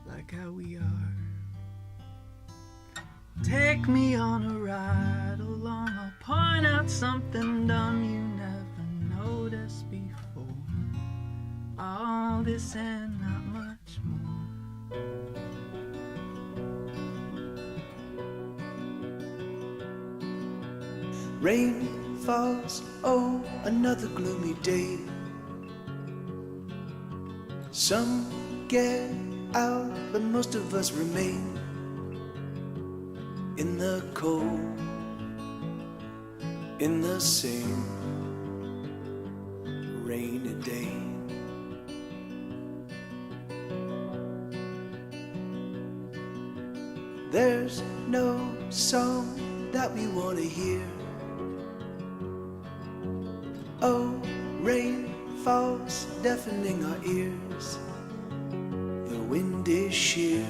like how we are. Take me on a ride along. I'll point out something dumb you never noticed before. All this and not much more. Rain falls, oh, another gloomy day. Some get out, but most of us remain in the cold, in the same rainy day. There's no song that we want to hear. Oh, rain falls, deafening our ears. The wind is sheer,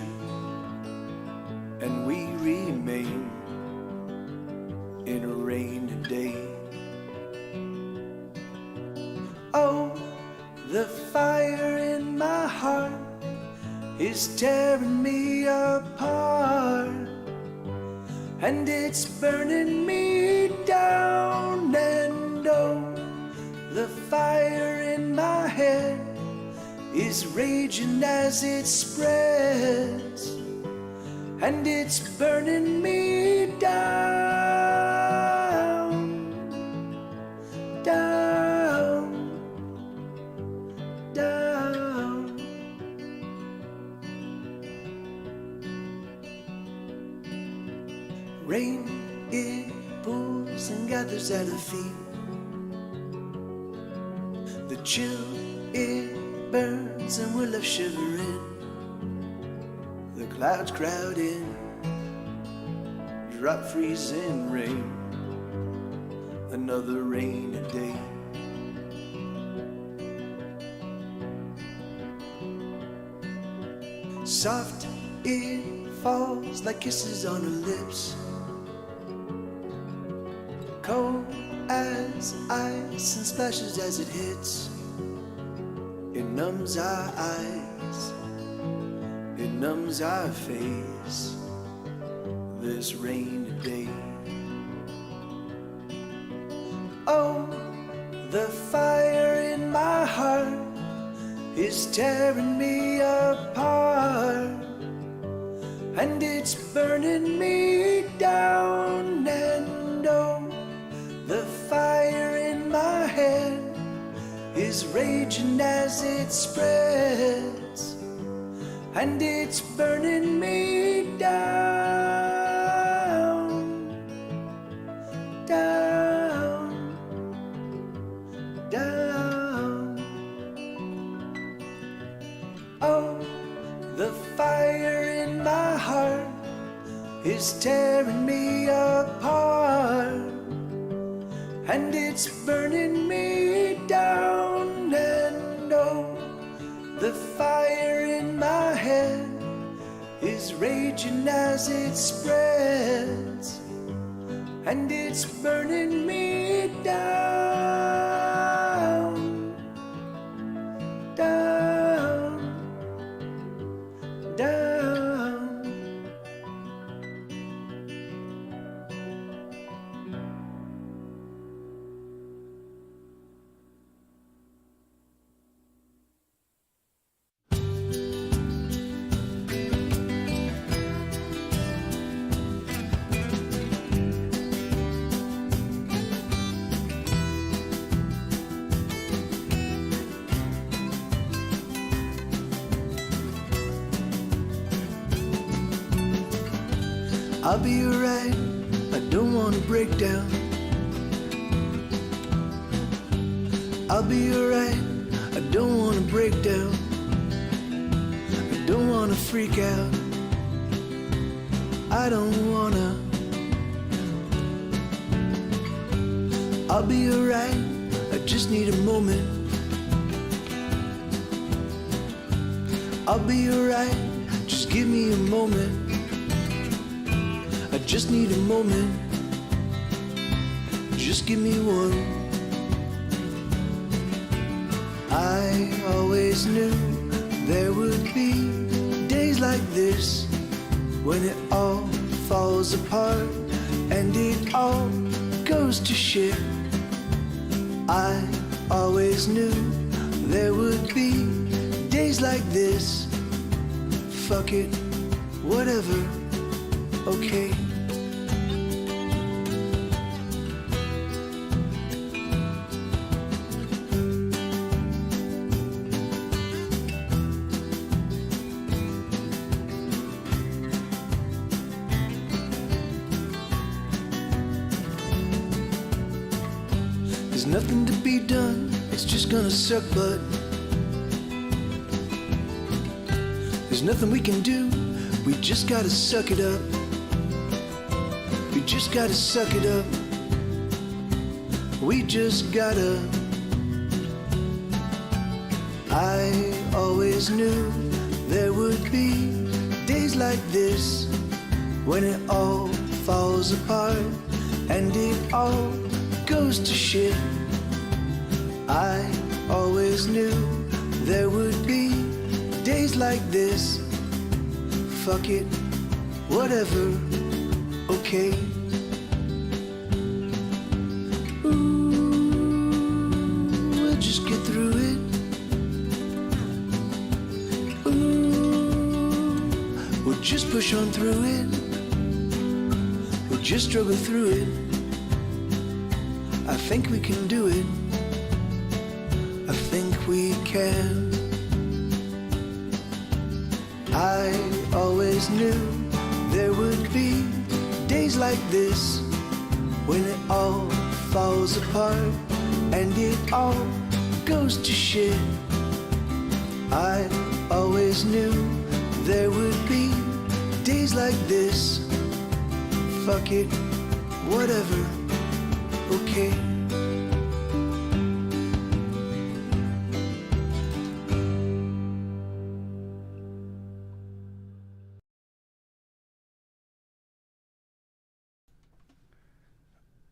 and we remain in a rainy day. Oh, the fire in my heart is tearing me apart, and it's burning me down. And oh, the fire in my head is raging as it spreads, and it's burning me down, down, down. Rain, it pools and gathers at our feet. The chill, it burns and we're left shivering. The clouds crowd in, drop freezing rain. Another rainy day. Soft, it falls like kisses on her lips. Cold as ice and splashes as it hits. It numbs our eyes, it numbs our face, this rainy day. Oh, the fire in my heart is tearing me apart, and it's burning me down. And oh, the fire in my head is raging as it spreads, and it's burning me down, down, down. Oh, the fire in my heart is tearing me apart, and it's burning me down. And oh, the fire in my head is raging as it spreads, and it's burning me down, down, down. I'll be alright, I don't wanna break down. I'll be alright, I don't wanna break down. I don't wanna freak out, I don't wanna. I'll be alright, I just need a moment. I'll be alright, just give me a moment. I just need a moment, just give me one. I always knew there would be days like this when it all falls apart and it all goes to shit. I always knew there would be days like this. Fuck it, whatever, okay. There's nothing to be done, it's just gonna suck, but there's nothing we can do, we just gotta suck it up. We just gotta suck it up. We just gotta. I always knew there would be days like this when it all falls apart and it all goes to shit. I always knew there would be days like this. Fuck it, whatever, okay. Ooh, we'll just get through it. Ooh, we'll just push on through it. We'll just struggle through it. I think we can do it. I think we can. I always knew there would be days like this when it all falls apart and it all goes to shit. I always knew there would be days like this. Fuck it, whatever, okay.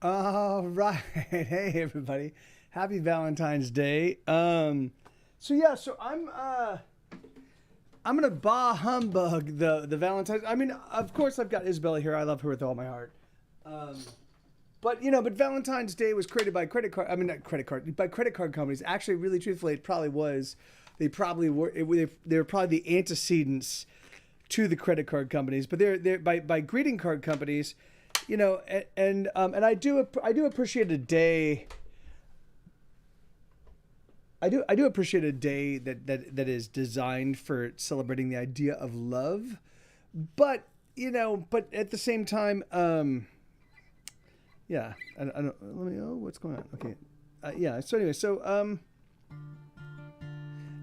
All right. Hey, everybody. Happy Valentine's Day. So I'm gonna bah humbug the Valentine's. I mean, of course I've got Isabella here. I love her with all my heart. But Valentine's Day was created by by credit card companies. Actually, really truthfully, it probably was. They were probably the antecedents to the credit card companies, but they're by greeting card companies. And I do appreciate a day. I do appreciate a day that is designed for celebrating the idea of love, but at the same time, yeah. I don't. Let me. Oh, what's going on? Okay. Yeah. So anyway,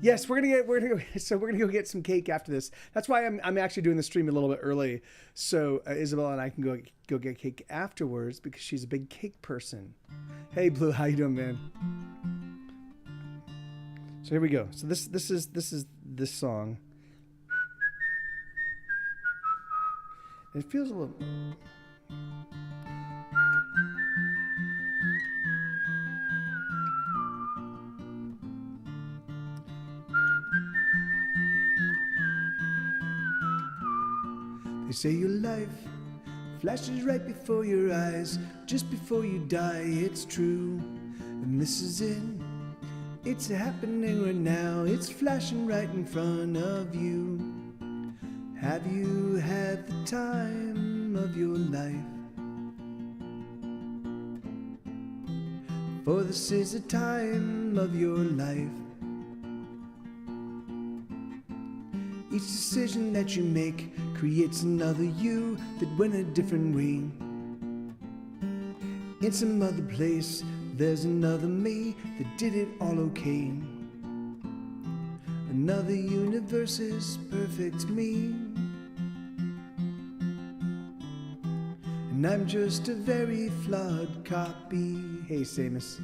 yes, we're gonna go get some cake after this. That's why I'm actually doing the stream a little bit early, so Isabella and I can go get cake afterwards because she's a big cake person. Hey Blue, how you doing, man? So here we go. So this is this song. It feels a little. They say your life flashes right before your eyes, just before you die, it's true. And this is it, it's happening right now, it's flashing right in front of you. Have you had the time of your life? For this is the time of your life. Each decision that you make creates another you that went a different way. In some other place, there's another me that did it all okay. Another universe is perfect me. And I'm just a very flawed copy. Hey, Samus.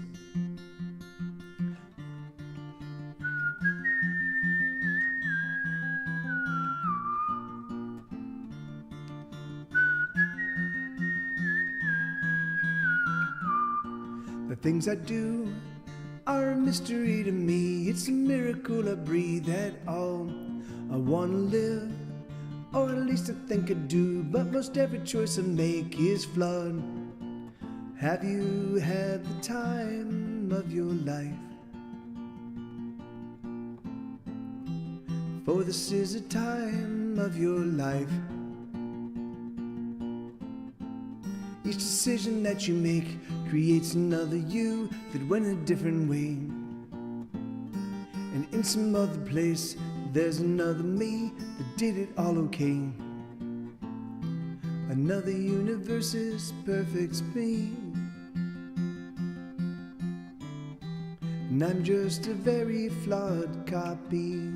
The things I do are a mystery to me. It's a miracle I breathe at all. I wanna live, or at least I think I do, but most every choice I make is flawed. Have you had the time of your life? For this is a time of your life. Each decision that you make creates another you that went a different way. And in some other place, there's another me that did it all okay. Another universe is perfect me. And I'm just a very flawed copy.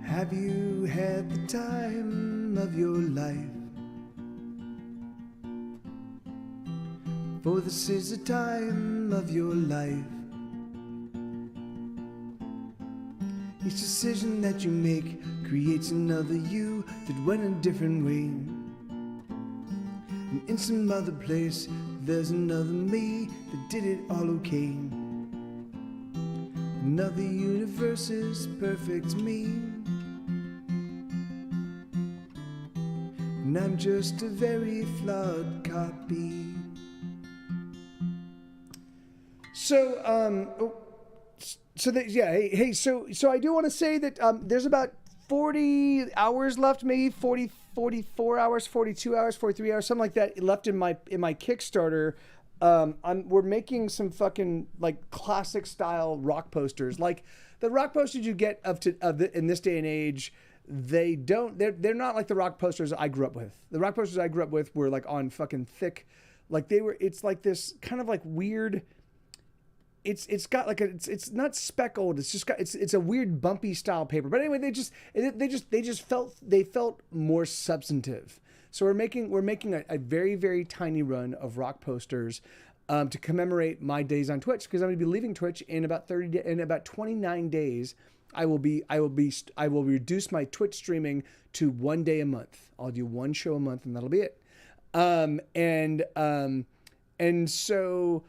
Have you had the time of your life? For this is the time of your life. Each decision that you make creates another you that went a different way. And in some other place, there's another me that did it all okay. Another universe is perfect me. And I'm just a very flawed copy. So I do want to say that there's about 40 hours left, maybe 40, 44 hours, 42 hours, 43 hours, something like that left in my Kickstarter. We're making some fucking like classic style rock posters, like the rock posters you get in this day and age. They're not like the rock posters I grew up with. The rock posters I grew up with were like on fucking thick, like it's like this kind of like weird. It's got like it's not speckled. It's just got it's a weird bumpy style paper. But anyway, they just felt more substantive. So we're making a very, very tiny run of rock posters to commemorate my days on Twitch, because I'm going to be leaving Twitch in about 29 days. I will reduce my Twitch streaming to 1 day a month. I'll do one show a month, and that'll be it. And so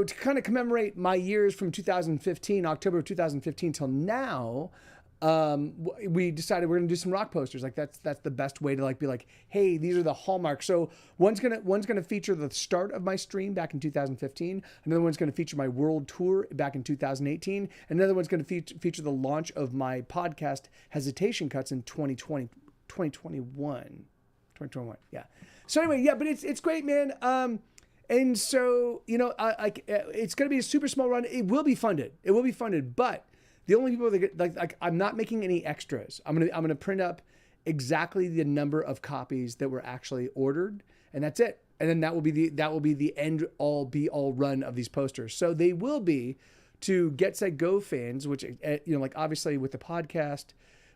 to kind of commemorate my years from 2015, October of 2015 till now, we decided we're gonna do some rock posters. Like that's the best way to like be like, hey, these are the hallmarks. So one's gonna feature the start of my stream back in 2015. Another one's gonna feature my world tour back in 2018. Another one's gonna feature the launch of my podcast Hesitation Cuts in 2021. Yeah. So anyway, yeah, but it's great, man. And so, you know, it's gonna be a super small run. It will be funded, but the only people that get like I'm not making any extras. I'm gonna print up exactly the number of copies that were actually ordered, and that's it. And then that will be the end all be all run of these posters. So they will be to Get Set Go fans, which you know, like obviously with the podcast,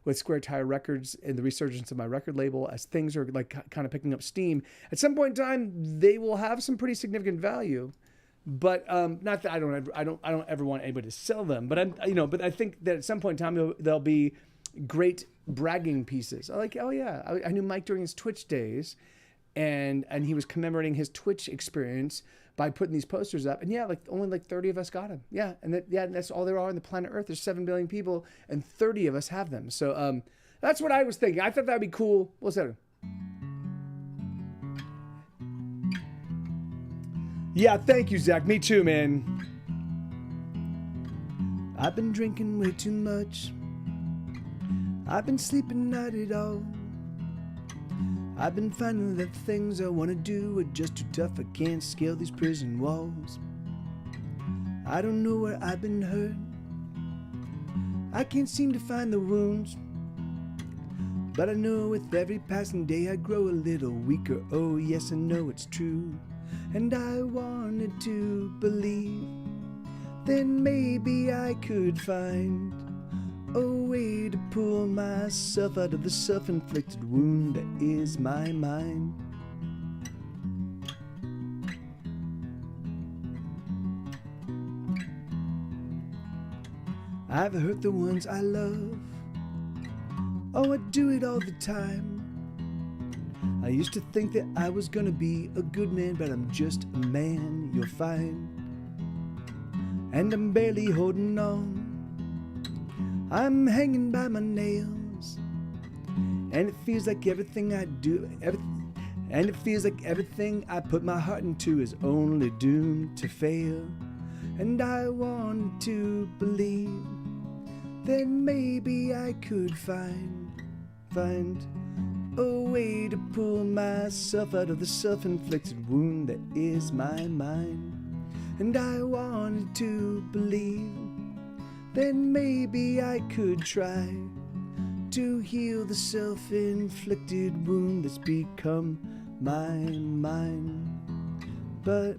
with Square Tire Records and the resurgence of my record label, as things are like kind of picking up steam, at some point in time they will have some pretty significant value. But not that I don't ever want anybody to sell them. But I think that at some point in time there'll be great bragging pieces. Like, oh yeah, I knew Mike during his Twitch days, and he was commemorating his Twitch experience by putting these posters up. And yeah, like only like 30 of us got them. Yeah, and that's all there are on the planet Earth. There's 7 billion people, and 30 of us have them. So that's what I was thinking. I thought that'd be cool. What's that? Yeah, thank you, Zach. Me too, man. I've been drinking way too much. I've been sleeping not at all. I've been finding that things I want to do are just too tough. I can't scale these prison walls. I don't know where I've been hurt. I can't seem to find the wounds. But I know with every passing day I grow a little weaker. Oh yes, I know it's true. And I wanted to believe. Then maybe I could find a way to pull myself out of the self-inflicted wound that is my mind. I've hurt the ones I love. Oh, I do it all the time. I used to think that I was gonna be a good man, but I'm just a man, you'll find. And I'm barely holding on. I'm hanging by my nails. And it feels like everything I do, and it feels like everything I put my heart into is only doomed to fail. And I wanted to believe that maybe I could find a way to pull myself out of the self-inflicted wound that is my mind. And I wanted to believe that maybe I could try to heal the self-inflicted wound that's become my mind. But,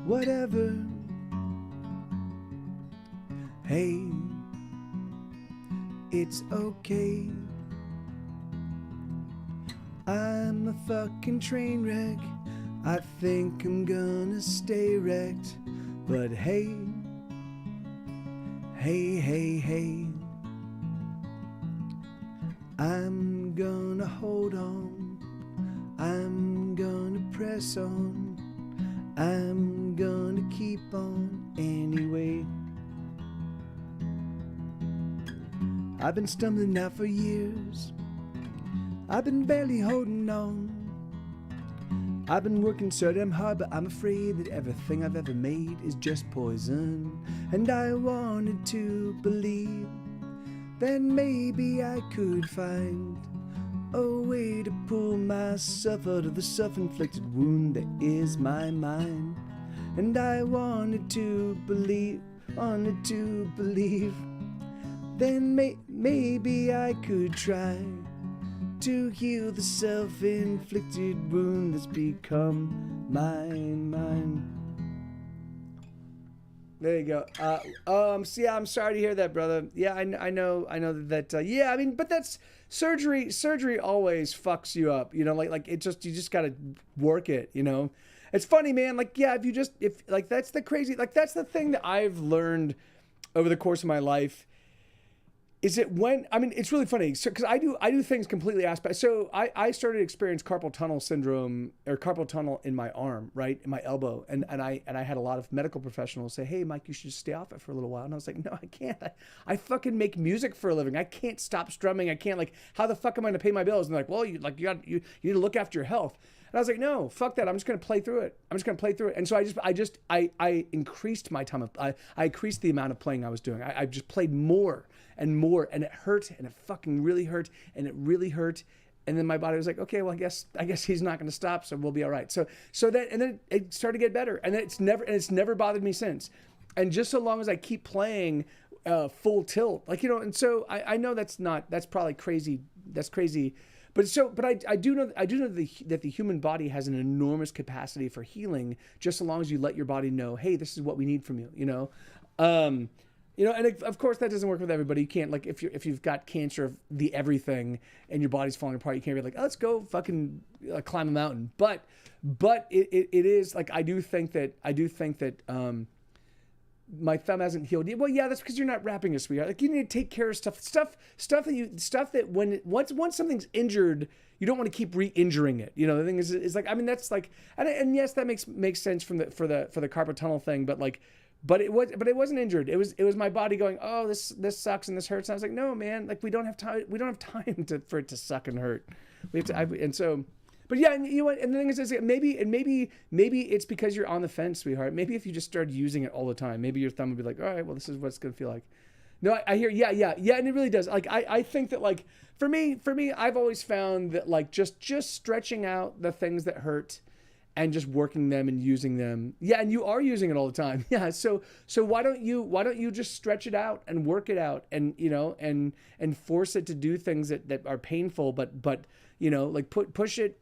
whatever. Hey, it's okay. I'm a fucking train wreck. I think I'm gonna stay wrecked. But hey, I'm gonna hold on. I'm gonna press on. I'm gonna keep on anyway. I've been stumbling now for years. I've been barely holding on. I've been working so damn hard, but I'm afraid that everything I've ever made is just poison. And I wanted to believe that maybe I could find a way to pull myself out of the self-inflicted wound that is my mind. And I wanted to believe, then maybe I could try to heal the self-inflicted wound that's become my mind. There you go. Yeah, I'm sorry to hear that, brother. Yeah, I know that. Yeah, I mean, but that's surgery. Surgery always fucks you up. You know, like you just gotta work it. You know, it's funny, man. Like, yeah, if that's the crazy, like that's the thing that I've learned over the course of my life. Is it when, I mean, it's really funny. So, cause I do things completely aspect. So I started to experience carpal tunnel syndrome or carpal tunnel in my arm, right? In my elbow. And I had a lot of medical professionals say, hey, Mike, you should stay off it for a little while. And I was like, no, I can't. I fucking make music for a living. I can't stop strumming. I can't, like, how the fuck am I going to pay my bills? And they're like, well, you need to look after your health. And I was like, no, fuck that. I'm just going to play through it. And so I increased my time I increased the amount of playing I was doing. I just played more and more, and it hurt, and it fucking really hurt, and it really hurt. And then my body was like, okay, well, I guess he's not going to stop, so we'll be all right. So then it started to get better, and it's never bothered me since. And just so long as I keep playing full tilt, like, you know, and so I know that's probably crazy. That's crazy. But I do know that the human body has an enormous capacity for healing, just so long as you let your body know, hey, this is what we need from you, you know. You know, and of course that doesn't work with everybody. You can't, like, if you've got cancer of the everything and your body's falling apart, you can't be like, oh, let's go fucking climb a mountain. But it is like I do think that my thumb hasn't healed yet. Well, yeah, that's because you're not rapping a sweetheart. Like, you need to take care of stuff that once something's injured, you don't want to keep re-injuring it. You know, the thing is like, I mean, that's like, and yes, that makes sense for the carpal tunnel thing, but it wasn't injured. It was my body going, oh, this sucks and this hurts. And I was like, no, man, like we don't have time for it to suck and hurt. We have to, but yeah, and you know what? And the thing is maybe it's because you're on the fence, sweetheart. Maybe if you just started using it all the time, maybe your thumb would be like, all right, well, this is what it's gonna feel like. No, I hear, yeah, and it really does. Like, I think that, like, for me, I've always found that, like, just stretching out the things that hurt and just working them and using them. Yeah, and you are using it all the time. Yeah, so why don't you just stretch it out and work it out, and, you know, and force it to do things that are painful, but you know, like, push it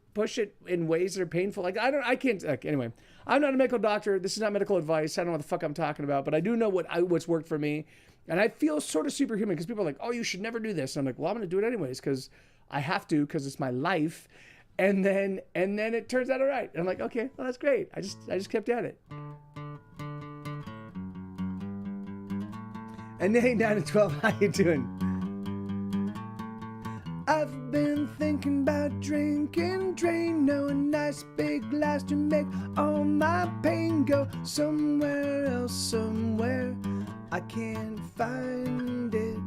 in ways that are painful. Like, I can't, like, anyway, I'm not a medical doctor. This is not medical advice. I don't know what the fuck I'm talking about, but I do know what's worked for me. And I feel sort of superhuman, because people are like, oh, you should never do this. And I'm like, well, I'm going to do it anyways, because I have to, because it's my life. And then it turns out all right. And I'm like, okay, well, that's great. I just kept at it. And hey, 9 and 12, how you doing? I've been thinking about drinking, Drano, a nice big glass to make all my pain go somewhere else, somewhere I can't find it.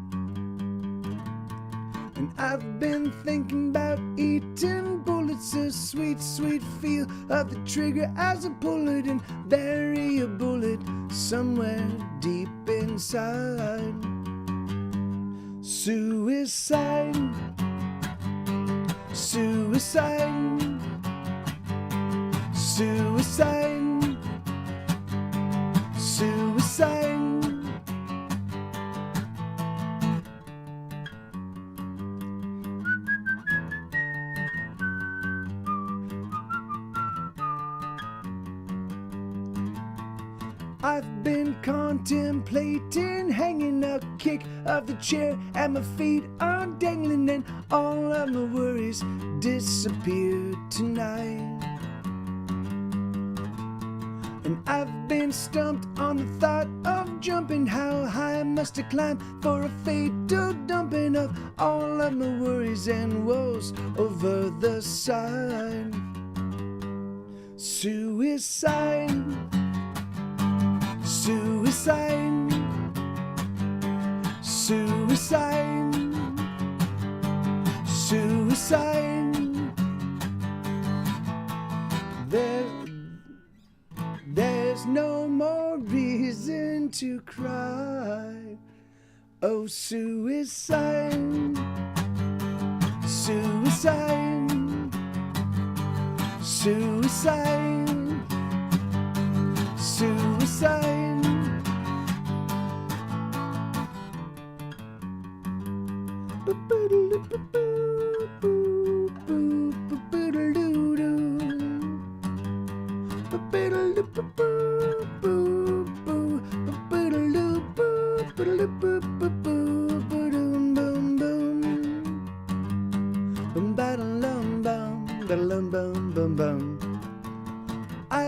And I've been thinking about eating bullets, a sweet, sweet feel of the trigger as I pull it and bury a bullet somewhere deep inside. Suicide, suicide, suicide, suicide. I've been contemplating hanging a kick of the chair and my feet are dangling and all of my worries disappear tonight. And I've been stumped on the thought of jumping. How high must I climb for a fatal dumping of all of my worries and woes over the side? Suicide, suicide, suicide, suicide. There's no more reason to cry. Oh, suicide, suicide, suicide, suicide. I've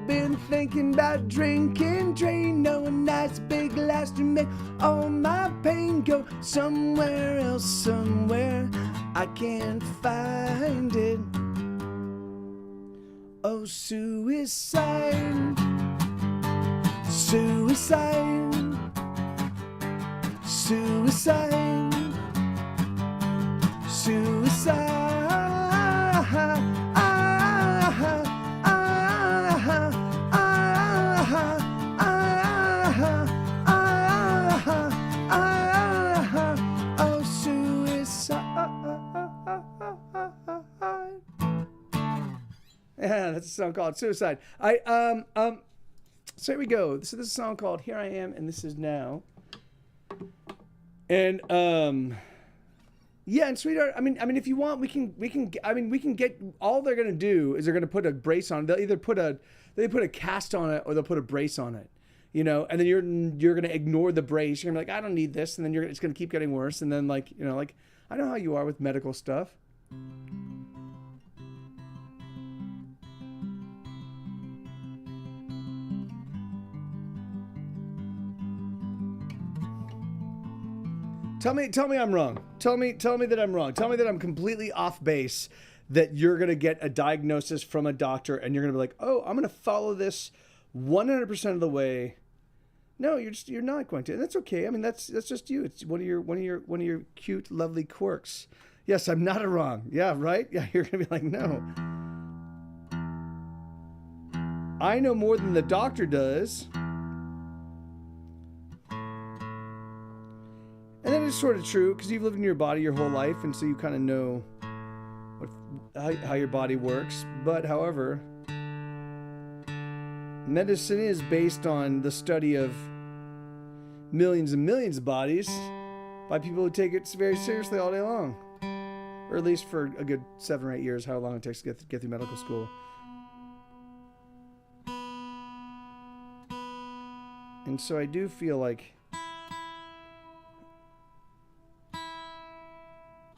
been thinking about drinking, Drano, a nice big glass to make all my pain go somewhere else, somewhere I can't find it. Oh, suicide, suicide, suicide, suicide. Oh, suicide. Yeah, that's a song called Suicide. So here we go. So this is a song called Here I Am and This Is Now. And yeah, and sweetheart, I mean if you want, we can get, all they're going to do is they're going to put a brace on it. They'll either put a cast on it or they'll put a brace on it. You know, and then you're going to ignore the brace. You're going to be like, I don't need this, and then it's going to keep getting worse, and then, like, you know, like, I know how you are with medical stuff. Tell me I'm wrong. Tell me that I'm wrong. Tell me that I'm completely off base, that you're going to get a diagnosis from a doctor and you're going to be like, "Oh, I'm going to follow this 100% of the way." No, you're not going to. And that's okay. I mean, that's just you. It's one of your cute, lovely quirks. Yes, I'm not wrong. Yeah, right? Yeah, you're going to be like, "No. I know more than the doctor does." is sort of true because you've lived in your body your whole life, and so you kind of know how your body works. But however, medicine is based on the study of millions and millions of bodies by people who take it very seriously all day long, or at least for a good 7 or 8 years, how long it takes to get through medical school. And so I do feel like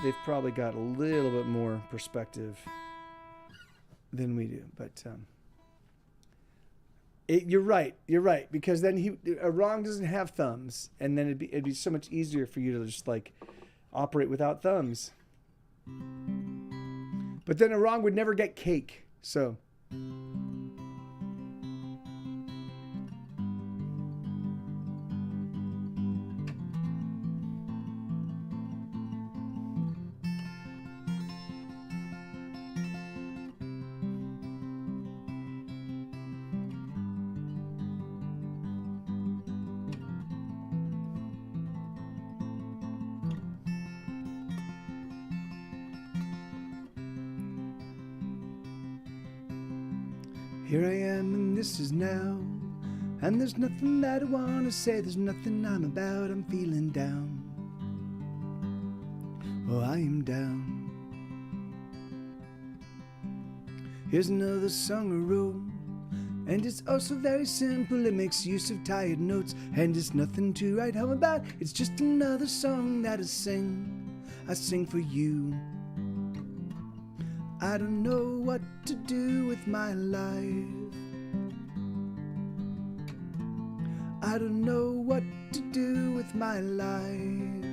they've probably got a little bit more perspective than we do. But you're right, because then Wrong doesn't have thumbs, and then it'd be so much easier for you to just like operate without thumbs. But then Wrong would never get cake, so. Here I am and this is now, and there's nothing that I want to say, there's nothing I'm about, I'm feeling down. Oh, I am down. Here's another song I wrote, and it's also very simple, it makes use of tired notes, and it's nothing to write home about, it's just another song that I sing for you. I don't know what to do with my life. I don't know what to do with my life.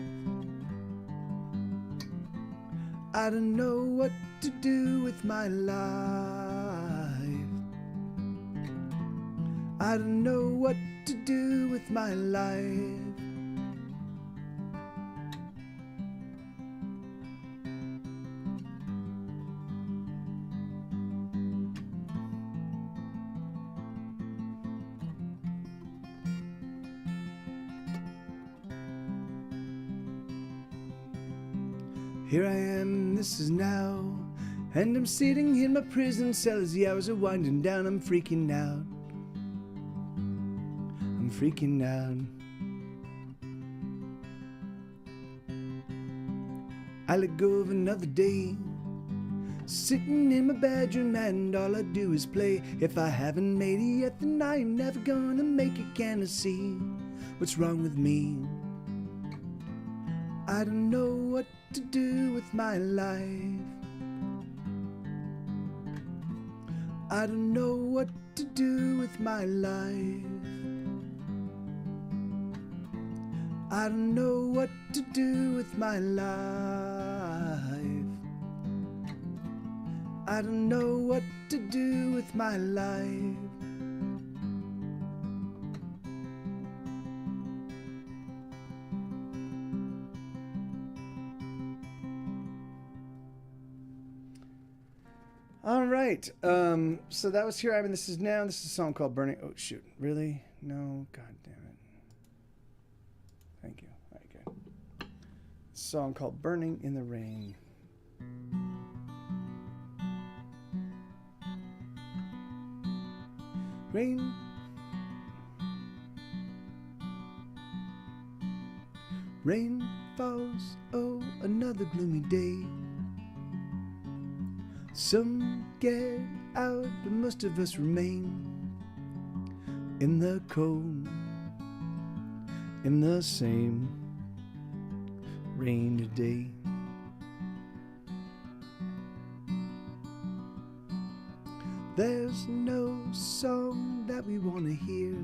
I don't know what to do with my life. I don't know what to do with my life. Here I am, this is now, and I'm sitting in my prison cell as the hours are winding down. I'm freaking out. I'm freaking out. I let go of another day, sitting in my bedroom, and all I do is play. If I haven't made it yet, then I am never gonna make it. Can I see what's wrong with me? I don't know what to do with my life. I don't know what to do with my life. I don't know what to do with my life. I don't know what to do with my life. All right, so that was Here I Am and This Is Now. This is a song called Burning. Oh, shoot. Really? No? God damn it. Thank you. All right, good. A song called Burning in the Rain. Rain. Rain falls, oh, another gloomy day. Some get out, but most of us remain in the cold, in the same rain today. There's no song that we want to hear.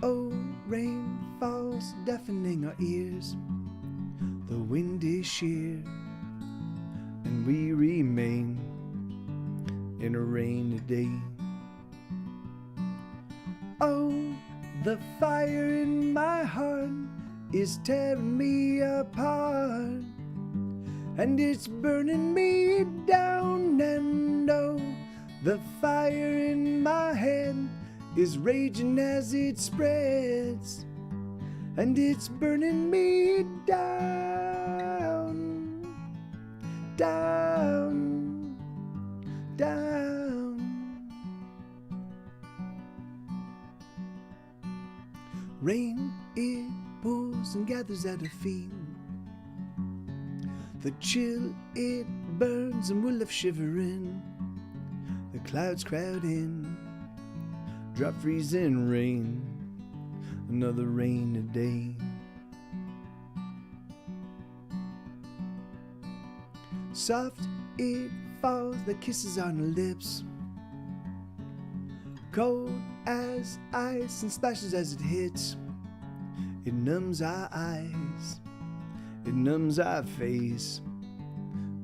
Oh, rain falls, deafening our ears. The wind is sheer, and we remain in a rainy day. Oh, the fire in my heart is tearing me apart, and it's burning me down. And oh, the fire in my head is raging as it spreads, and it's burning me down, down, down. Rain, it pours and gathers at her feet. The chill, it burns and we're left shivering. The clouds crowd in, drop freezing rain, another rainy day. Soft, it falls, the kisses on her lips. Cold as ice and splashes as it hits. It numbs our eyes, it numbs our face,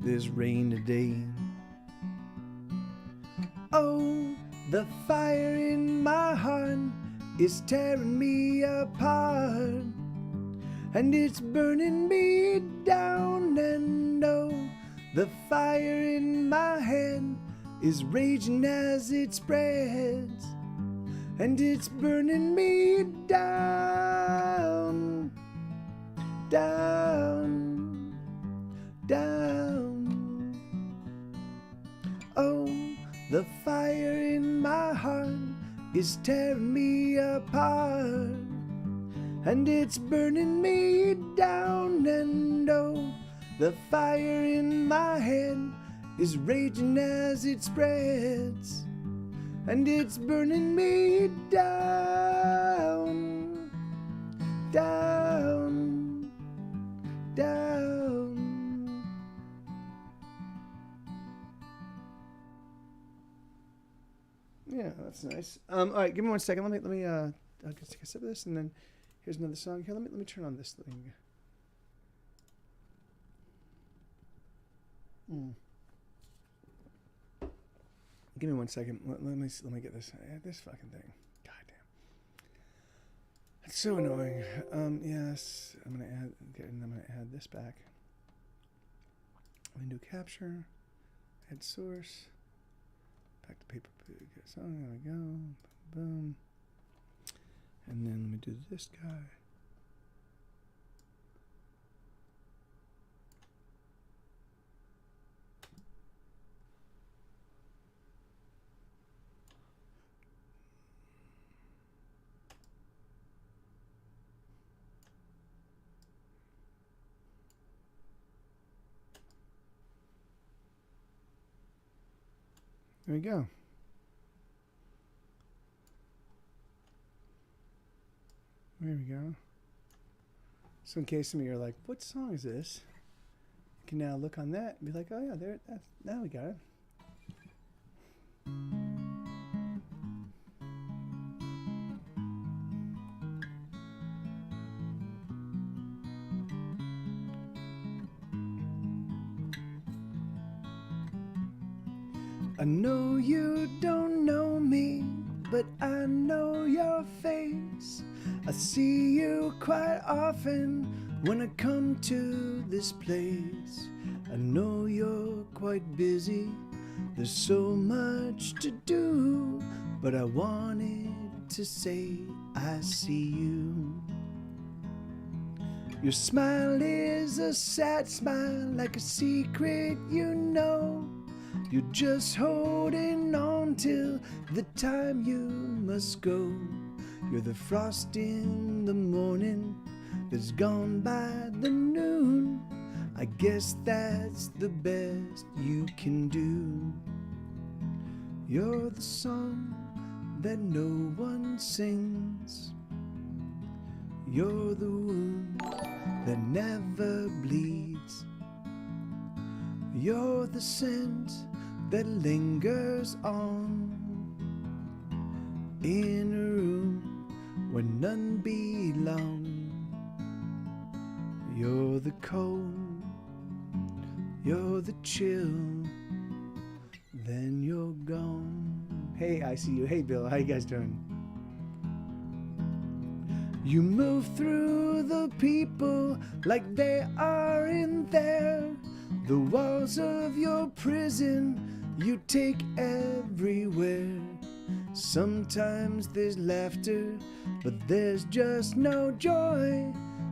this rain today. Oh, the fire in my heart is tearing me apart, and it's burning me down. And oh, the fire in my head is raging as it spreads, and it's burning me down, down, down. Oh, the fire in my heart is tearing me apart, and it's burning me down. And oh, the fire in my head is raging as it spreads, and it's burning me down, down, down. Yeah, that's nice. All right, give me 1 second. Let me I'll just take a sip of this, and then here's another song. Here, let me turn on this thing. Give me 1 second. Let me get this fucking thing. God damn. It's so annoying. Yes, I'm gonna add this back. Window capture. Add source. Back to paper song. There we go. Boom. And then let me do this guy. There we go. There we go. So in case some of you are like, what song is this? You can now look on that and be like, oh yeah, now we got it. I know you don't know me, but I know your face. I see you quite often when I come to this place. I know you're quite busy, there's so much to do, but I wanted to say I see you. Your smile is a sad smile, like a secret you know. You're just holding on till the time you must go. You're the frost in the morning that's gone by the noon. I guess that's the best you can do. You're the song that no one sings. You're the wound that never bleeds. You're the scent that lingers on in a room where none belong. You're the cold, you're the chill, then you're gone. Hey, I see you. Hey, Bill, how you guys doing? You move through the people like they are in there. The walls of your prison you take everywhere. Sometimes there's laughter, but there's just no joy.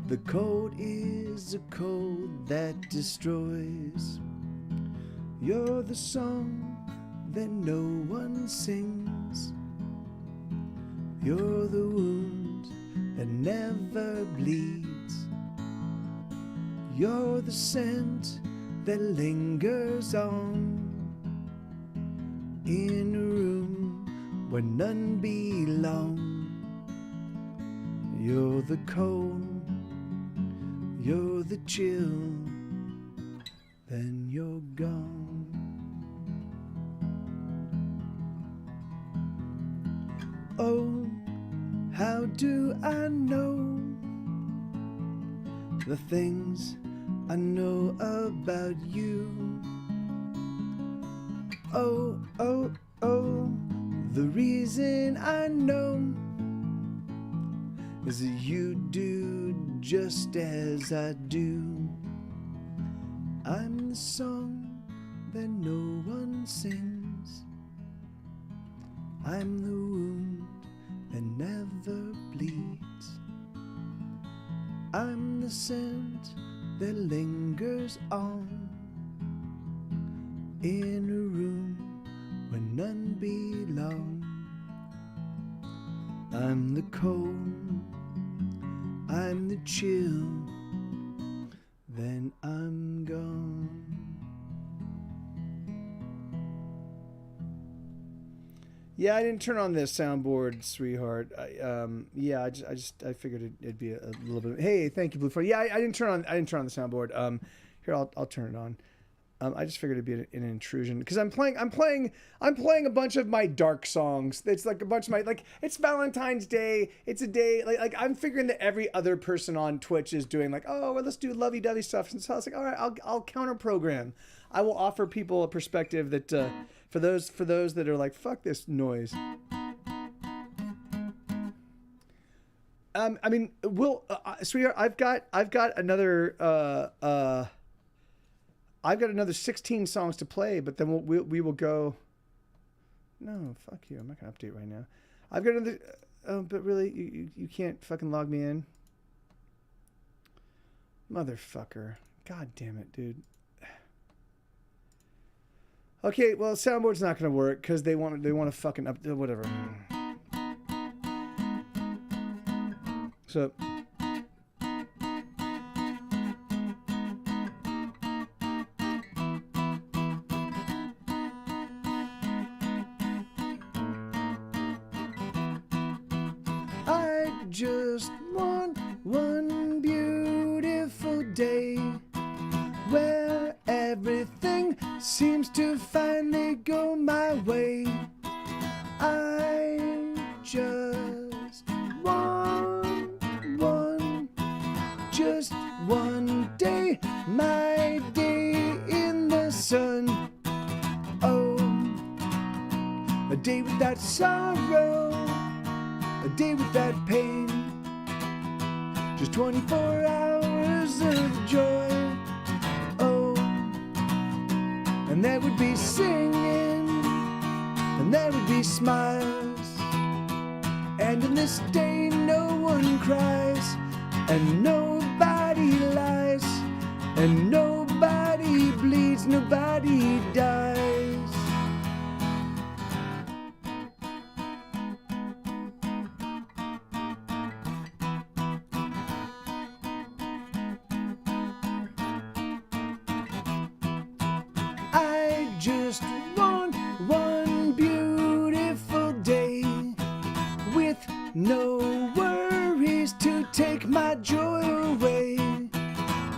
The cold is a cold that destroys. You're the song that no one sings. You're the wound that never bleeds. You're the scent that lingers on in a room where none belong. You're the cold, you're the chill, then you're gone. Oh, how do I know the things I know about you? Oh, oh, oh, the reason I know is that you do just as I do. I'm the song that no one sings. I'm the wound that never bleeds. I'm the scent that lingers on in a room where none belong. I'm the cold, I'm the chill, then I'm gone. Yeah, I didn't turn on the soundboard, sweetheart. I figured it'd be a little bit. Hey, thank you, Blue Fur. Yeah, I didn't turn on the soundboard. Here, I'll turn it on. I just figured it'd be an intrusion because I'm playing a bunch of my dark songs. It's like a bunch of my, like, it's Valentine's Day. It's a day like I'm figuring that every other person on Twitch is doing, like, oh, well, let's do lovey-dovey stuff. And so I was like, all right, I'll counter program. I will offer people a perspective that for those that are like, fuck this noise. I mean, sweetheart, I've got another 16 songs to play, but then we will go. No, fuck you. I'm not gonna update right now. I've got another. Oh, but really, you can't fucking log me in, motherfucker. God damn it, dude. Okay, well, soundboard's not gonna work because they want to fucking up whatever. So. I just want one beautiful day where everything seems to finally go my way. I just want just one day, my day in the sun. Oh, a day without sorrow, a day without pain, just 24 hours of joy. Oh, and there would be singing, and there would be smiles, and in this day no one cries, and nobody lies, and nobody bleeds, nobody dies. I just want one beautiful day with no worries to take my joy away.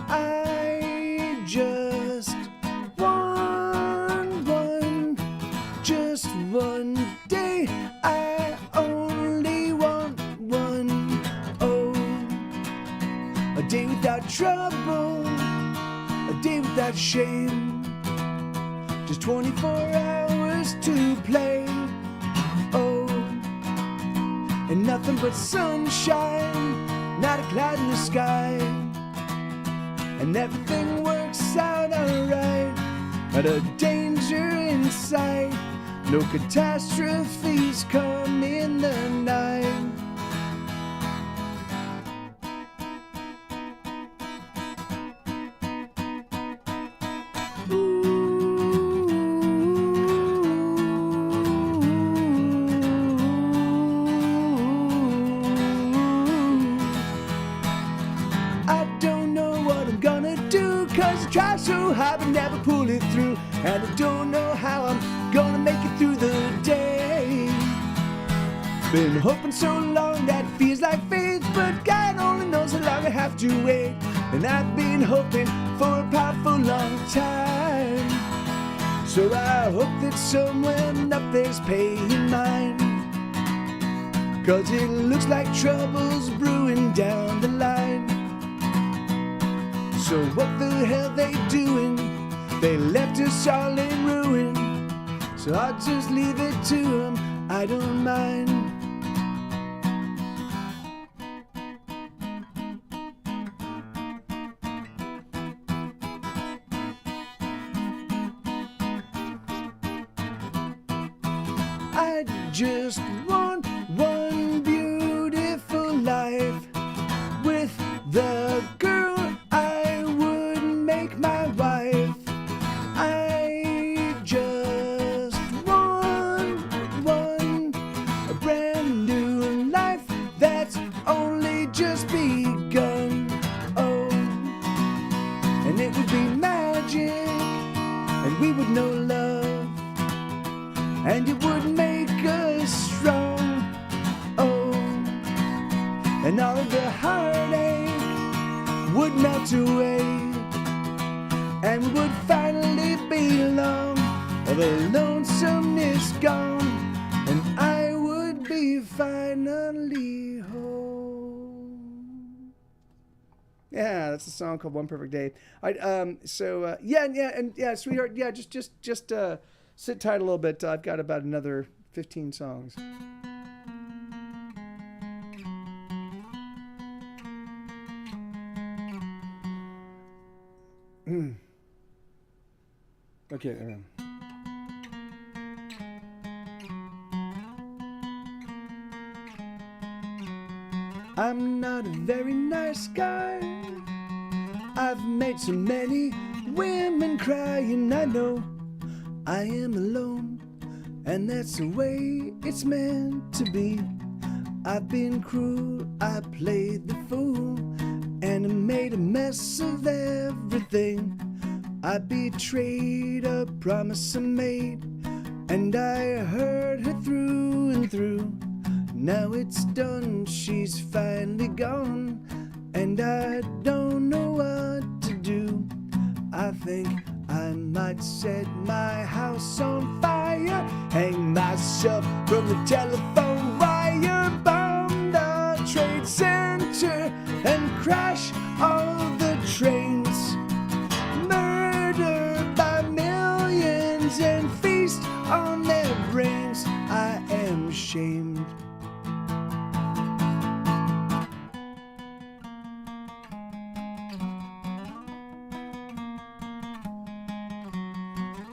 I just want just one day. I only want one. Oh, a day without trouble, a day without shame, just 24 hours to play. Oh, and nothing but sunshine, not a cloud in the sky, and everything works out alright. But a danger in sight, No catastrophes come in the night. Try so hard but never pull it through, and I don't know how I'm gonna make it through the day. Been hoping so long that it feels like faith, but God only knows how long I have to wait. And I've been hoping for a powerful long time, so I hope that someone up there's paying mine, 'cause it looks like trouble's brewing down the line. So what the hell they doing? They left us all in ruin, so I'll just leave it to them, I don't mind. I just want one beautiful life with the girl I would make my wife. I just want a brand new life that's only just begun. Oh, and it would be magic, and we would know love, and it would make us strong. Oh, and all of the heartache would melt away, and we would finally be alone. All the lonesomeness gone, and I would be finally home. Yeah, that's a song called One Perfect Day. Sweetheart, yeah, just sit tight a little bit. I've got about another 15 songs. Okay. I'm not a very nice guy. I've made so many women cry, and I know I am alone, and that's the way it's meant to be. I've been cruel, I played the fool, and I made a mess of everything. I betrayed a promise I made, and I hurt her through and through. Now it's done, she's finally gone, and I don't know what to do. I think I might set my house on fire, hang myself from the telephone wire, bomb the Trade Center and crash all the trains, murder by millions and feast on their brains. I am ashamed.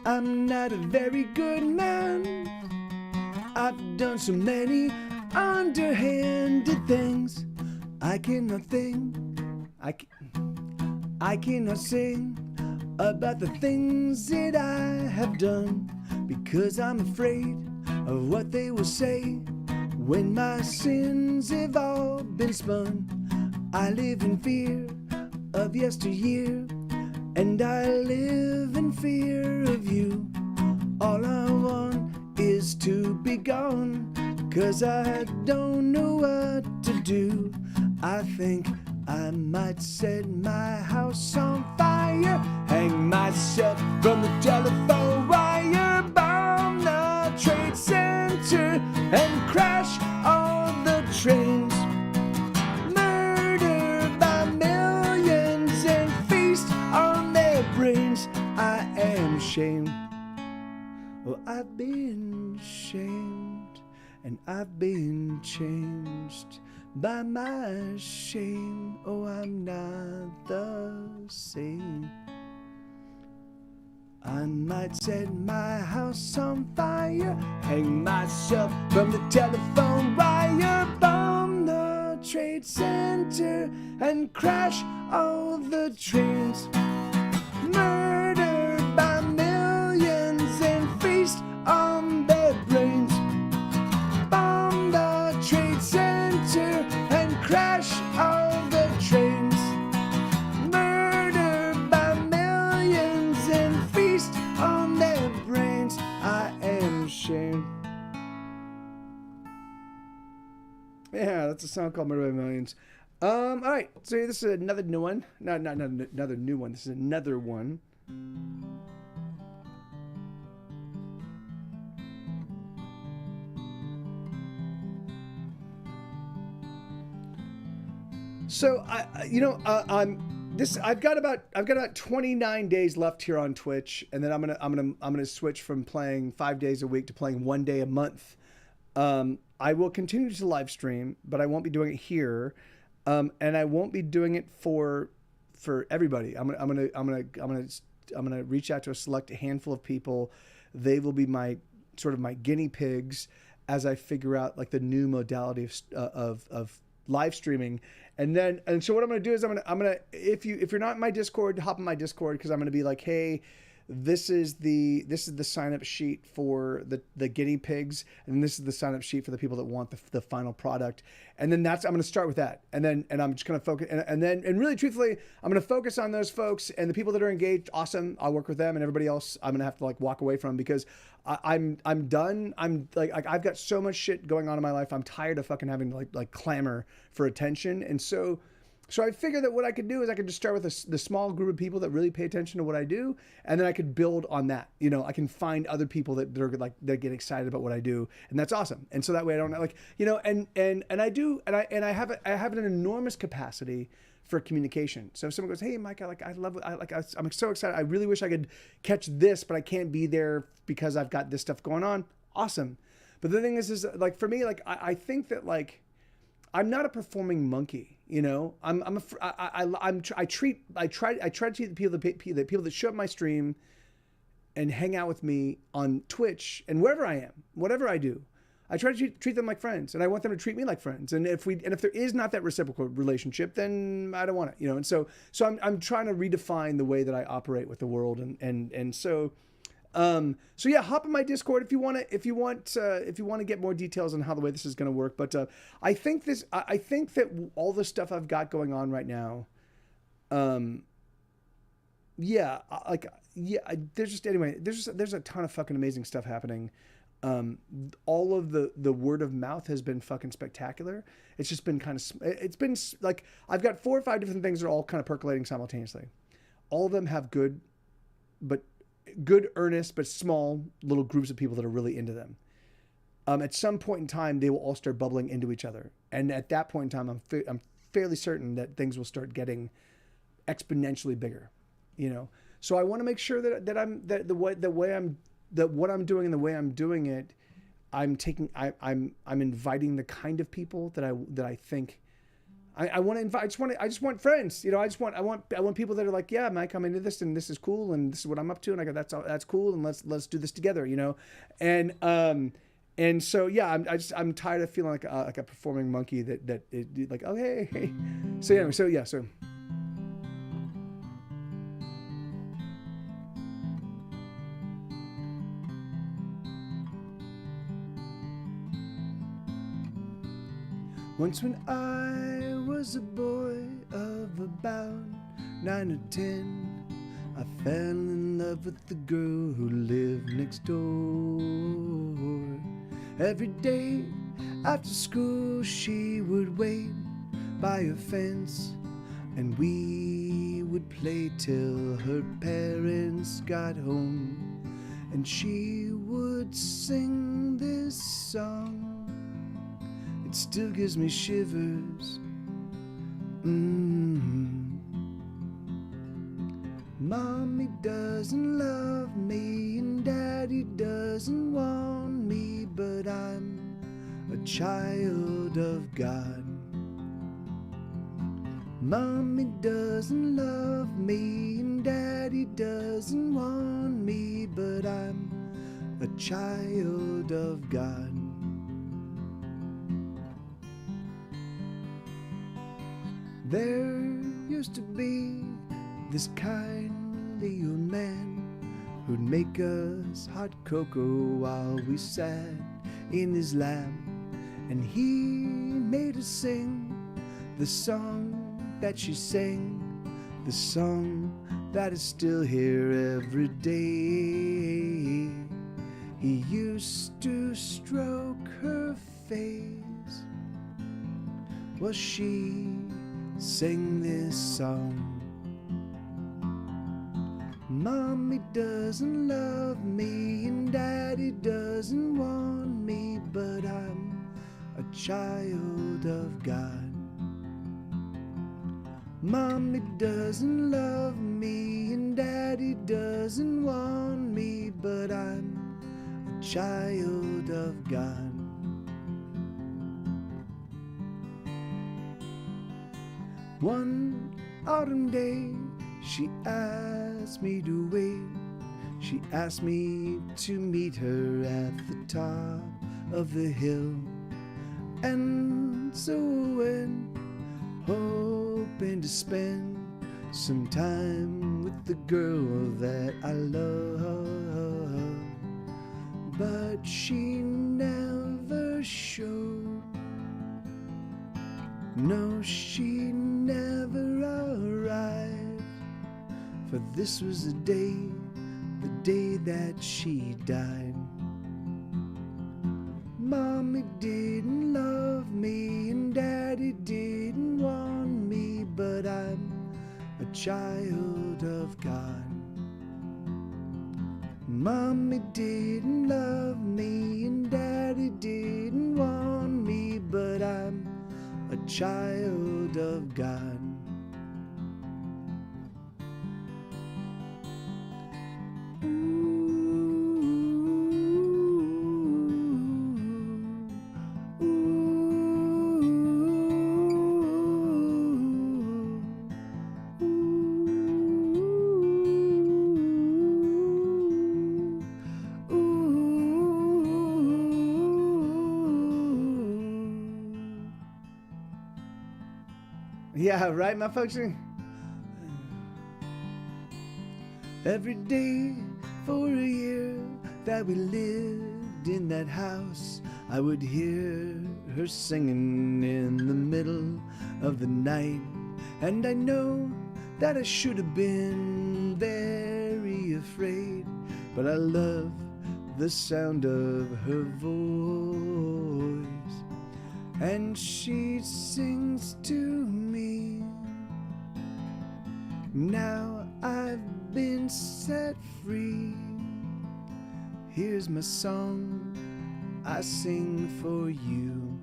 I'm not a very good man. I've done so many underhanded things. I cannot think, I cannot sing about the things that I have done, because I'm afraid of what they will say when my sins have all been spun. I live in fear of yesteryear, and I live in fear of you. All I want is to be gone, 'cause I don't know what to do. I think I might set my house on fire, hang myself from the telephone wire, bomb the Trade Center and crash all the trains, murder by millions and feast on their brains. I am ashamed. Well, I've been shamed, and I've been changed by my shame. Oh, I'm not the same. I'm might set my house on fire, hang myself from the telephone wire, bomb the Trade Center and crash all the trains, murder by millions and feast on their brains, bomb the Trade Center and crash all the trains, murder by millions and feast on their brains. I am ashamed. Yeah, that's a song called Murder by Millions. All right, so this is another new one. Not another new one. This is another one. So I've got about 29 days left here on Twitch, and then I'm gonna switch from playing 5 days a week to playing 1 day a month. I will continue to live stream, but I won't be doing it here, and I won't be doing it for everybody. I'm gonna reach out to a select handful of people. They will be my guinea pigs as I figure out like the new modality of live streaming. And so what I'm gonna do is I'm gonna if you're not in my Discord, hop in my Discord, because I'm gonna be like, hey, this is the sign up sheet for the guinea pigs, and this is the sign up sheet for the people that want the final product. And then I'm going to start with that, and I'm just going to focus, and really truthfully, I'm going to focus on those folks, and the people that are engaged, awesome, I'll work with them, and everybody else I'm going to have to like walk away from, because I'm done. I'm like I've got so much shit going on in my life. I'm tired of fucking having to like clamor for attention. And so I figured that what I could do is I could just start with the small group of people that really pay attention to what I do, and then I could build on that. You know, I can find other people that get excited about what I do, and that's awesome. And so that way I don't I have an enormous capacity for communication. So if someone goes, "Hey, Mike, I'm so excited. I really wish I could catch this, but I can't be there because I've got this stuff going on." Awesome. But the thing is like for me, like I think that like I'm not a performing monkey. You know, I try to treat the people that show up my stream and hang out with me on Twitch and wherever I am, whatever I do, I try to treat them like friends, and I want them to treat me like friends. And if there is not that reciprocal relationship, then I don't want it, you know. And so I'm trying to redefine the way that I operate with the world, and so yeah, hop in my Discord if you want to get more details on how the way this is going to work. But I think that all the stuff I've got going on right now, there's a ton of fucking amazing stuff happening. All of the word of mouth has been fucking spectacular. It's just been it's been like I've got 4 or 5 different things that are all kind of percolating simultaneously. All of them have good, earnest, but small little groups of people that are really into them. At some point in time, they will all start bubbling into each other, and at that point in time, I'm fairly certain that things will start getting exponentially bigger. You know, so I want to make sure that what I'm doing and the way I'm doing it, I'm inviting the kind of people that I think. I want to invite. I just want friends. You know, I want people that are like, yeah, Mike, I'm into this, and this is cool, and this is what I'm up to, and I go, that's cool, and let's do this together. You know, and so yeah, I'm tired of feeling like a performing monkey that like, oh hey. So anyway, so. Once when I was a boy of about 9 or 10, I fell in love with the girl who lived next door. Every day after school she would wait by a fence, and we would play till her parents got home, and she would sing this song. It still gives me shivers. Mommy doesn't love me and Daddy doesn't want me, but I'm a child of God. Mommy doesn't love me and Daddy doesn't want me, but I'm a child of God. There used to be this kindly old man who'd make us hot cocoa while we sat in his lap, and he made us sing the song that she sang, the song that is still here every day. He used to stroke her face while she sang this song. Mommy doesn't love me and Daddy doesn't want me, but I'm a child of God. Mommy doesn't love me and Daddy doesn't want me, but I'm a child of God. One autumn day, she asked me to wait. She asked me to meet her at the top of the hill. And so I went, hoping to spend some time with the girl that I love. But she never showed. No, she never arrived. For this was the day that she died. Mommy didn't love me and Daddy didn't want me, but I'm a child of God. Mommy didn't love me and Daddy didn't want me, but I'm a child of God. Yeah, right, my folks? Every day for a year that we lived in that house, I would hear her singing in the middle of the night. And I know that I should have been very afraid, but I love the sound of her voice. And she sings to me. Now I've been set free. Here's my song I sing for you.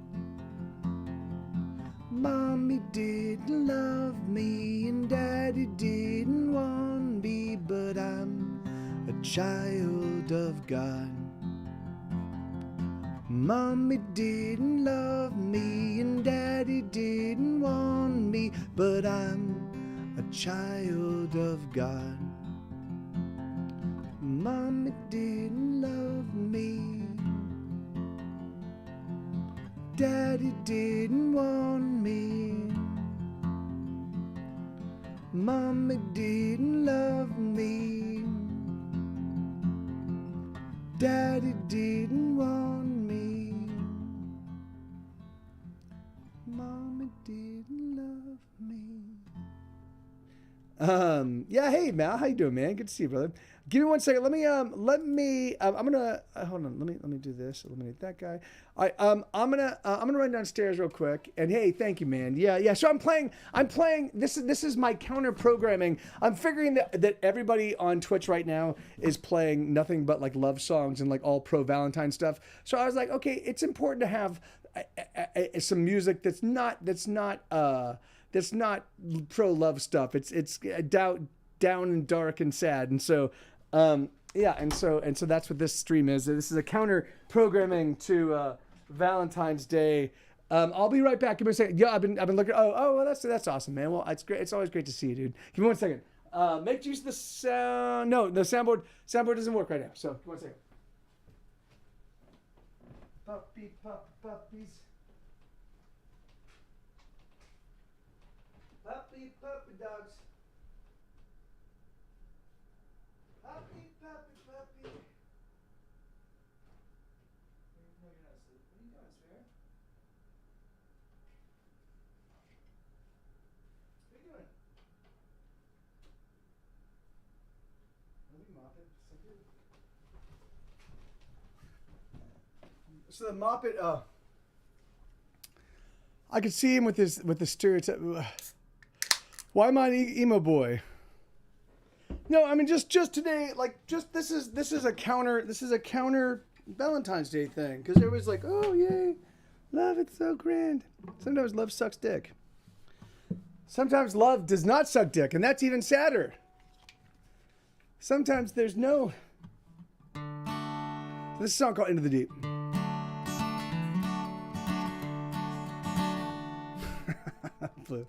Mommy didn't love me and Daddy didn't want me, but I'm a child of God. Mommy didn't love me and Daddy didn't want me, but I'm a child of God. Mommy didn't love me. Daddy didn't want me. Mommy didn't love me. Daddy didn't want me. Mommy didn't love me. Yeah, hey Mal, how you doing, man? Good to see you, brother. Give me 1 second. I'm gonna hold on. Let me do this. Eliminate that guy. All right, I'm gonna run downstairs real quick. And hey, thank you, man. Yeah. So I'm playing. This is my counter programming. I'm figuring that everybody on Twitch right now is playing nothing but like love songs and like all pro Valentine stuff. So I was like, okay, it's important to have some music that's not pro love stuff. It's down and dark and sad. And so yeah, and so that's what this stream is. This is a counter programming to Valentine's Day. I'll be right back. Give me a second. Yeah, I've been looking. Oh, well, that's awesome, man. Well, it's great. It's always great to see you, dude. Give me 1 second. Make use of the sound. No, the soundboard doesn't work right now. So, one second. Puppies. Puppy dogs. Puppy. No, you're not asleep. What are you doing, Spare? What are you doing? Let me mop it. So the mop it. I could see him with the stereotype. Why am I an emo boy? No, I mean just today, like this is a counter Valentine's Day thing because everyone's like, oh yay, love, it's so grand. Sometimes love sucks dick. Sometimes love does not suck dick, and that's even sadder. Sometimes there's no. This is a song called Into the Deep. Blue.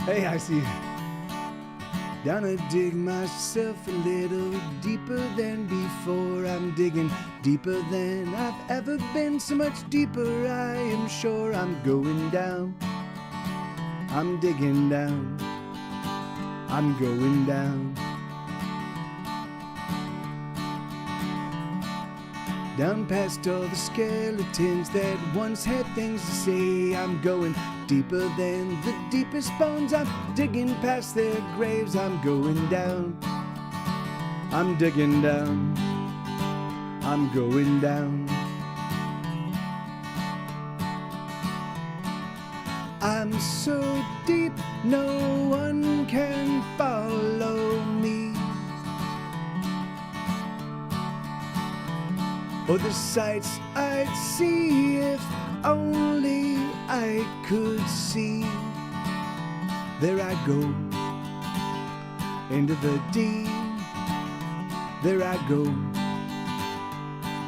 Hey, I see you. Gonna dig myself a little deeper than before. I'm digging deeper than I've ever been. So much deeper, I am sure I'm going down. I'm digging down. I'm going down. Down past all the skeletons that once had things to say. I'm going deeper than the deepest bones. I'm digging past their graves. I'm going down. I'm digging down. I'm going down. I'm so deep, no one can follow me. Or the sights I'd see if only I could see. There I go, into the deep. There I go,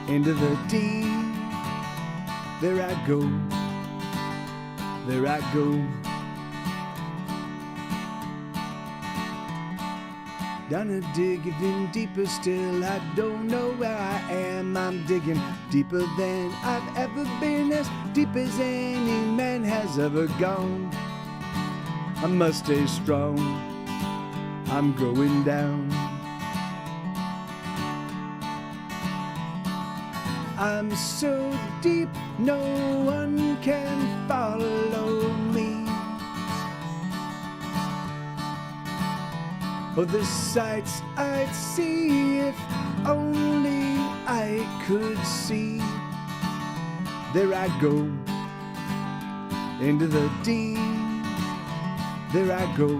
into the deep. There I go, there I go. Gonna dig even deeper still. I don't know where I am. I'm digging deeper than I've ever been, as deep as any man has ever gone. I must stay strong. I'm going down. I'm so deep, no one can follow me. Oh, the sights I'd see if only I could see. There I go, into the deep. There I go,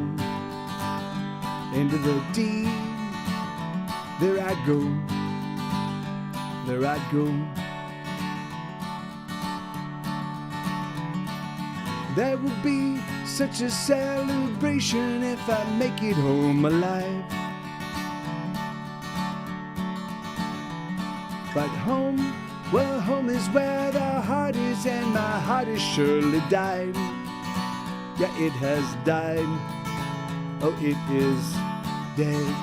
into the deep. There I go, there I go. There will be such a celebration if I make it home alive. But home, well, home is where the heart is, and my heart has surely died. Yeah, it has died. Oh, it is dead.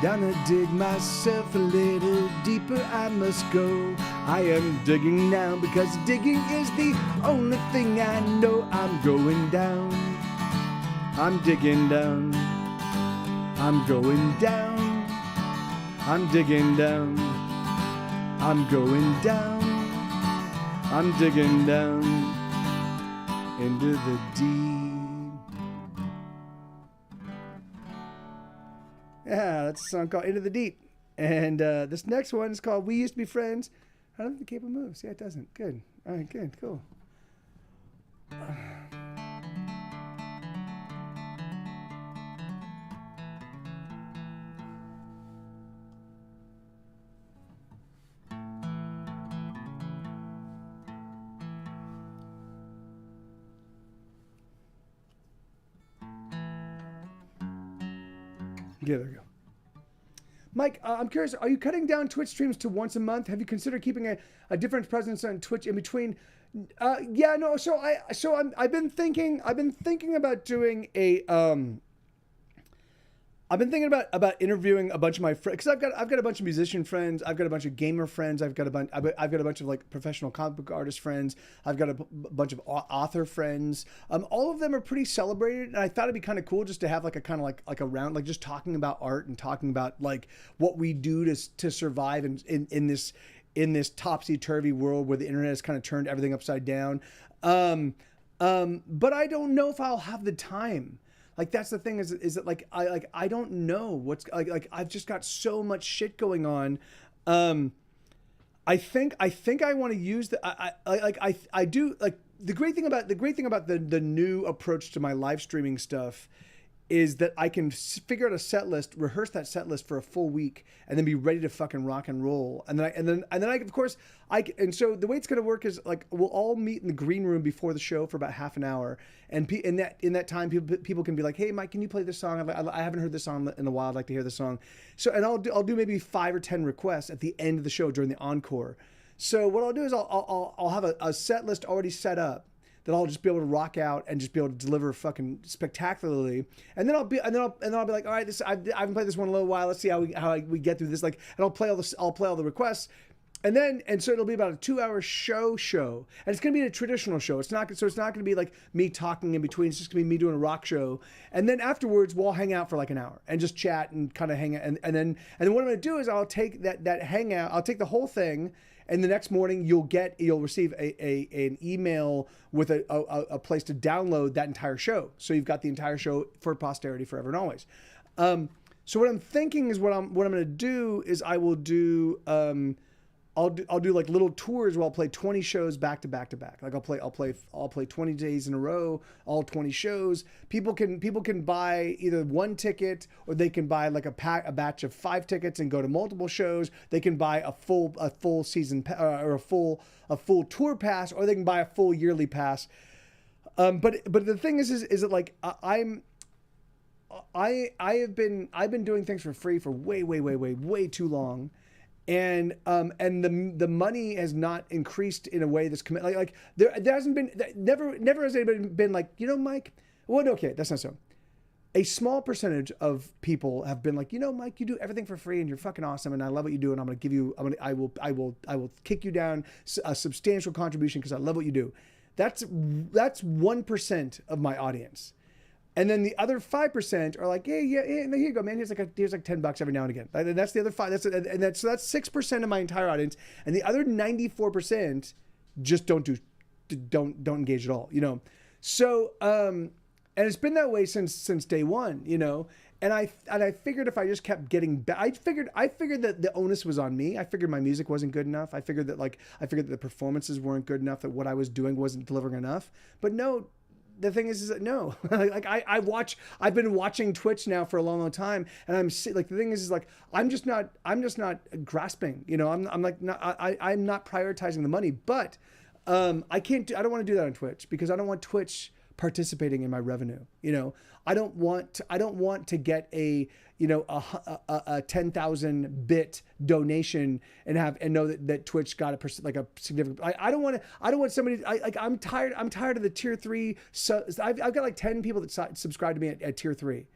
Gonna dig myself a little deeper, I must go. I am digging now because digging is the only thing I know. I'm going down. I'm digging down. I'm going down. I'm digging down. I'm going down. I'm digging down into the deep. Yeah, that's a song called Into the Deep. And this next one is called We Used to Be Friends. I don't think the cable moves. Yeah, it doesn't. Good. All right, good, cool. Yeah, there we go. Mike, I'm curious, are you cutting down Twitch streams to once a month? Have you considered keeping a different presence on Twitch in between Yeah, no. I've been thinking about doing a I've been thinking about interviewing a bunch of my friends because I've got a bunch of musician friends, I've got a bunch of gamer friends, I've got a bunch of like professional comic book artist friends, I've got a bunch of author friends. All of them are pretty celebrated, and I thought it'd be kind of cool just to have like a kind of like a round, like just talking about art and talking about like what we do to survive in this topsy-turvy world where the internet has kind of turned everything upside down. But I don't know if I'll have the time. Like that's the thing is that like I don't know what's like I've just got so much shit going on. I think I want to use I do like the great thing about the new approach to my live streaming stuff is that I can figure out a set list, rehearse that set list for a full week, and then be ready to fucking rock and roll. And then I of course so the way it's gonna work is like we'll all meet in the green room before the show for about half an hour, and in that time people can be like, hey Mike, can you play this song? I haven't heard this song in a while. I'd like to hear the song. So and I'll do maybe 5 or 10 requests at the end of the show during the encore. So what I'll do is I'll have a set list already set up that I'll just be able to rock out and just be able to deliver fucking spectacularly. And then I'll be like, all right, I haven't played this one in a little while. Let's see how we get through this. Like, and I'll play all the requests. And so it'll be about a 2-hour show. And it's going to be a traditional show. It's not going to be like me talking in between. It's just going to be me doing a rock show. And then afterwards we'll all hang out for like an hour and just chat and kind of hang out. And then what I'm going to do is I'll take that hangout, I'll take the whole thing, and the next morning you'll receive an email with a place to download that entire show. So you've got the entire show for posterity forever and always. So what I'm thinking is what I'm going to do is I will do I'll do like little tours where I'll play 20 shows back to back to back. Like I'll play 20 days in a row, all 20 shows. People can buy either one ticket or they can buy like a batch of 5 tickets and go to multiple shows. They can buy a full season or a full tour pass, or they can buy a full yearly pass. But the thing is that like I've been doing things for free for way too long. And the money has not increased in a way that's like there hasn't been, never has anybody been like, you know, Mike, well, okay, that's not so. A small percentage of people have been like, you know, Mike, you do everything for free and you're fucking awesome and I love what you do and I will kick you down a substantial contribution because I love what you do. That's 1% of my audience. And then the other 5% are like, yeah, here you go, man. Here's like $10 every now and again. And that's the other 5. So that's 6% of my entire audience, and the other 94% just don't engage at all, you know. So and it's been that way since day one, you know. And I figured if I just kept getting back, I figured that the onus was on me. I figured my music wasn't good enough. I figured that the performances weren't good enough. That what I was doing wasn't delivering enough. But no. The thing is that no, like I've been watching Twitch now for a long time, and I'm like, the thing is like, I'm just not grasping, you know, I'm not prioritizing the money, but I don't want to do that on Twitch because I don't want Twitch participating in my revenue. You know, I don't want to get a 10,000 bit donation and know that Twitch got a significant. I don't want somebody. I'm tired of the tier 3. So I've got like 10 people that subscribe to me at tier 3.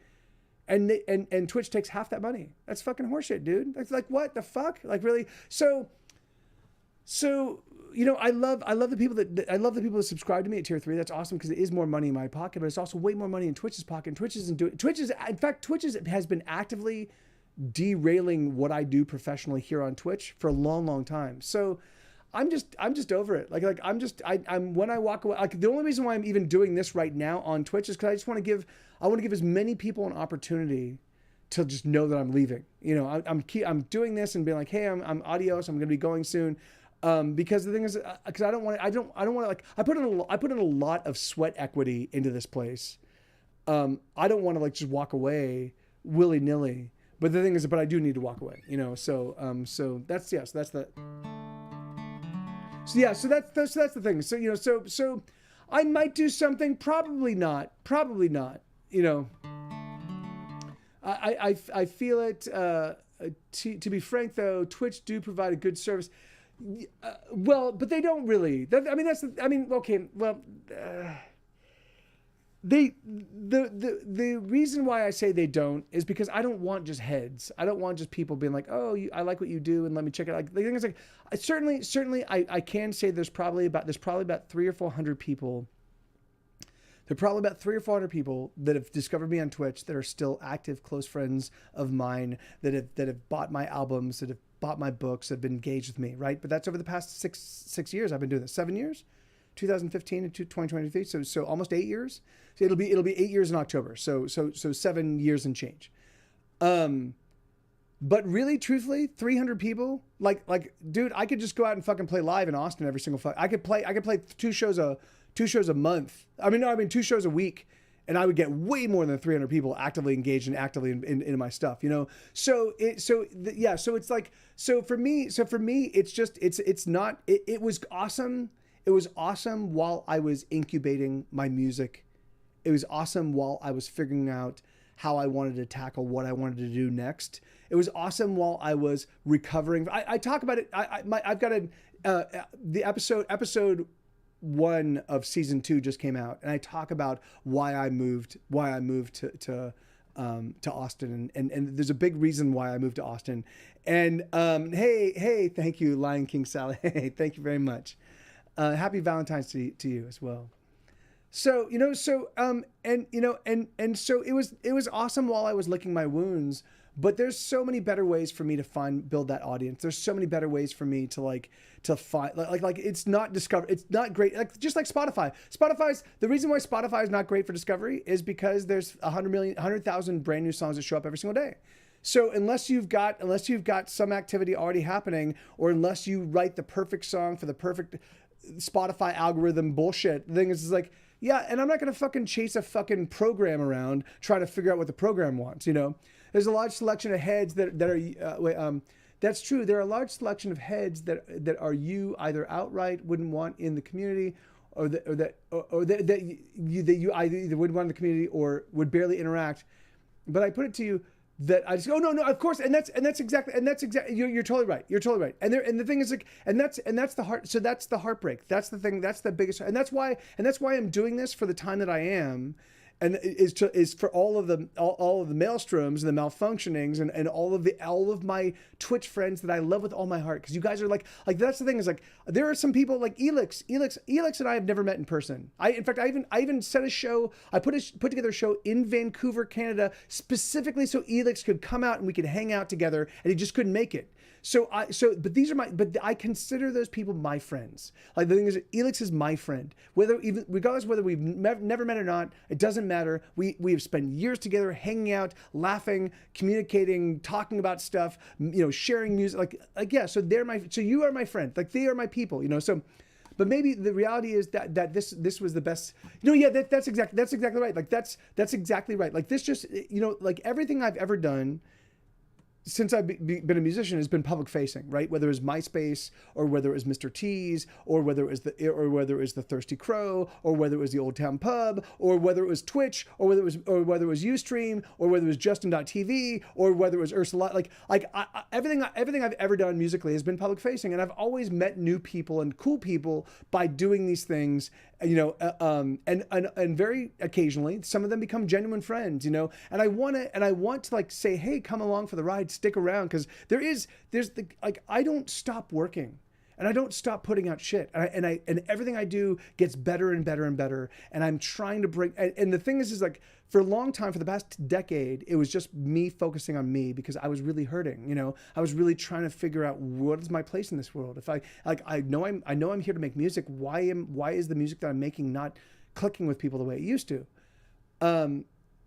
And Twitch takes half that money. That's fucking horseshit, dude. That's like, what the fuck? Like, really? So you know, I love the people that subscribe to me at tier 3. That's awesome because it is more money in my pocket, but it's also way more money in Twitch's pocket. And Twitch has been actively derailing what I do professionally here on Twitch for a long time. So I'm just over it. I'm when I walk away, like the only reason why I'm even doing this right now on Twitch is because I just want to give as many people an opportunity to just know that I'm leaving. You know, I'm doing this and being like, hey, I'm adios. I'm going to be going soon. Because the thing is, because I don't want to like, I put in a lot of sweat equity into this place. I don't want to like just walk away willy nilly. But the thing is, I do need to walk away, you know? So that's the thing. So, you know, so I might do something, probably not, you know, I feel it, to be frank though, Twitch do provide a good service. Well, but they don't really. I mean, okay. Well, the reason why I say they don't is because I don't want just heads. I don't want just people being like, oh, I like what you do and let me check it out. Like, the thing is, like, I can say there's probably about 300 or 400 people. There are probably about 300 or 400 people that have discovered me on Twitch that are still active, close friends of mine that have bought my albums, that have bought my books, that have been engaged with me, right? But that's over the past six years. I've been doing this, 7 years, 2015 to 2023. So almost 8 years. So it'll be 8 years in October. So 7 years and change. But really, truthfully, 300 people, like, dude, I could just go out and fucking play live in Austin every single I could play 2 shows a month. I mean 2 shows a week, and I would get way more than 300 people actively engaged and actively in my stuff, you know? So it's like, so for me, it's just, it's not, it was awesome. It was awesome while I was incubating my music. It was awesome while I was figuring out how I wanted to tackle what I wanted to do next. It was awesome while I was recovering. I talk about it. I've got the episode 1 of season 2 just came out, and I talk about why I moved to Austin, and there's a big reason why I moved to Austin. And hey, thank you, Lion King Sally. Hey, thank you very much. Happy Valentine's to you as well. So, you know, so so it was awesome while I was licking my wounds, but there's so many better ways for me to build that audience. There's so many better ways for me to find, like it's not discover. It's not great. Like, just like Spotify. The reason why Spotify is not great for discovery is because there's 100,000 brand new songs that show up every single day. So unless you've got some activity already happening, or unless you write the perfect song for the perfect Spotify algorithm bullshit, the thing is like, yeah, and I'm not going to fucking chase a fucking program around trying to figure out what the program wants, you know? There's a large selection of heads that are, that's true. There are a large selection of heads that are you either outright wouldn't want in the community, or that you either wouldn't want in the community or would barely interact. But I put it to you that I just go, no, of course, and that's exactly you're totally right. You're totally right. And the thing is, like, and that's the heart. So that's the heartbreak. That's the thing. That's the biggest. And that's why I'm doing this for the time that I am, and is for all of the maelstroms and the malfunctionings and all of my Twitch friends that I love with all my heart, because you guys are like that's the thing, is like, there are some people like Elix and I have never met in person. I even set a show. I put together a show in Vancouver, Canada, specifically so Elix could come out and we could hang out together, and he just couldn't make it. But I consider those people my friends. Like, the thing is, Elix is my friend. Regardless whether we've never met or not, it doesn't matter. We have spent years together, hanging out, laughing, communicating, talking about stuff, you know, sharing music. Yeah. So you are my friend. Like, they are my people. You know. So, but maybe the reality is that this was the best. No, yeah, that's exactly right. Like, that's exactly right. Like, this just, you know, like, everything I've ever done since I've been a musician has been public facing, right? Whether it was MySpace, or whether it was Mr. T's, or whether it was the Thirsty Crow, or whether it was the Old Town Pub, or whether it was Twitch, or whether it was Ustream, or whether it was Justin.tv, or whether it was Ursula. Everything I've ever done musically has been public facing, and I've always met new people and cool people by doing these things. You know, and very occasionally, some of them become genuine friends, you know, and I want to like say, hey, come along for the ride, stick around, because I don't stop working, and I don't stop putting out shit, and everything I do gets better and better and better, and I'm trying to bring, and the thing is like, for a long time, for the past decade, it was just me focusing on me, because I was really hurting, you know. I was really trying to figure out, what is my place in this world? If I know I'm here to make music. Why is the music that I'm making not clicking with people the way it used to?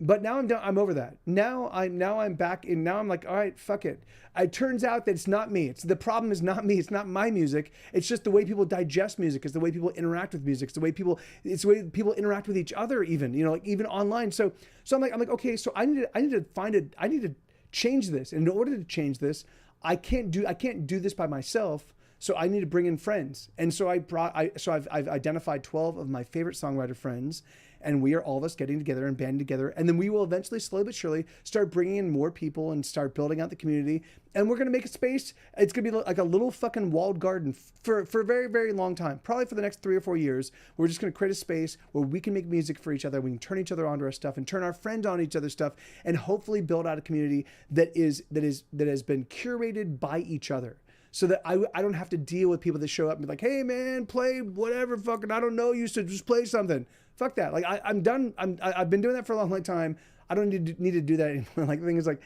But now I'm done. I'm over that. Now I'm back in. Now I'm like, all right, fuck it. It turns out that it's not me. The problem is not me. It's not my music. It's just the way people digest music. It's the way people interact with music. It's the way people interact with each other, even, you know, like, even online. So I'm like, okay, so I need to change this. And in order to change this, I can't do this by myself. So I need to bring in friends. And so I've identified 12 of my favorite songwriter friends, and we are all of us getting together and banding together. And then we will eventually, slowly but surely, start bringing in more people and start building out the community. And we're going to make a space. It's going to be like a little fucking walled garden for a very, very long time. Probably for the next 3 or 4 years. We're just going to create a space where we can make music for each other. We can turn each other onto our stuff and turn our friends on each other's stuff, and hopefully build out a community that has been curated by each other. So that I don't have to deal with people that show up and be like, hey man, play whatever fucking, I don't know, you should just play something. Fuck that. Like I'm done. I've been doing that for a long time. I don't need to do that anymore. Like the thing is like,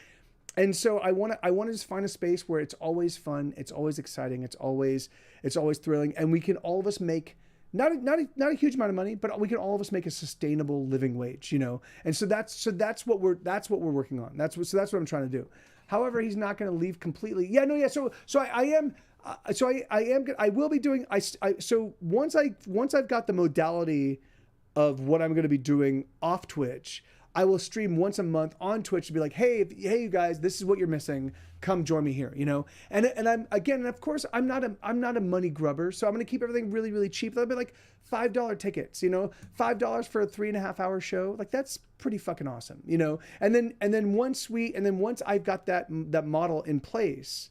and so I want to just find a space where it's always fun, it's always exciting, it's always thrilling, and we can all of us make not a huge amount of money, but we can all of us make a sustainable living wage, you know. And so that's what we're working on. That's what I'm trying to do. However, he's not going to leave completely. Yeah, no, yeah. So I will be doing. So once I've got the modality of what I'm going to be doing off Twitch, I will stream once a month on Twitch to be like, hey, you guys, this is what you're missing. Come join me here, you know. And I'm again, and of course, I'm not a money grubber, so I'm going to keep everything really, really cheap. That'll be like $5 tickets, you know, $5 for a 3.5 hour show. Like that's pretty fucking awesome, you know. And then once I've got that model in place,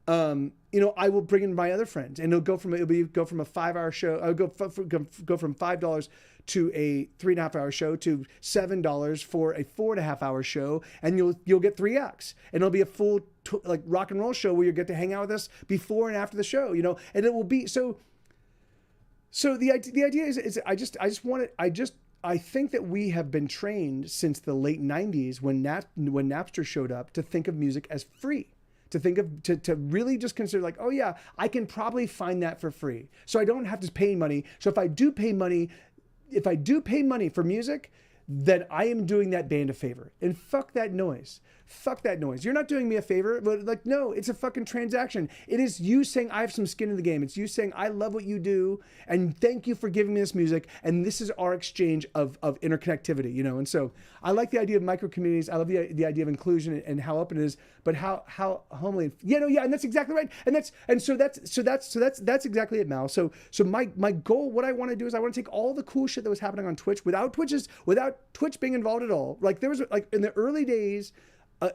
you know, I will bring in my other friends, and it'll go from a 5-hour show. I'll go from $5 to a 3.5 hour show to $7 for a 4.5 hour show, and you'll get 3 acts, and it'll be a full like rock and roll show where you get to hang out with us before and after the show, you know, and it will be so. The idea is I think that we have been trained since the late 90s when Napster showed up to think of music as free. To really just consider like, oh yeah, I can probably find that for free. So I don't have to pay money. So if I do pay money for music, then I am doing that band a favor. And fuck that noise. Fuck that noise. You're not doing me a favor, but like, no, it's a fucking transaction. It is you saying I have some skin in the game. It's you saying I love what you do, and thank you for giving me this music. And this is our exchange of interconnectivity, you know? And so I like the idea of micro communities. I love the idea of inclusion and how open it is, but how homely. Yeah, no, yeah, and that's exactly right. And that's exactly it, Mal. So my goal, what I want to do is I want to take all the cool shit that was happening on Twitch without Twitch being involved at all. Like there was like in the early days of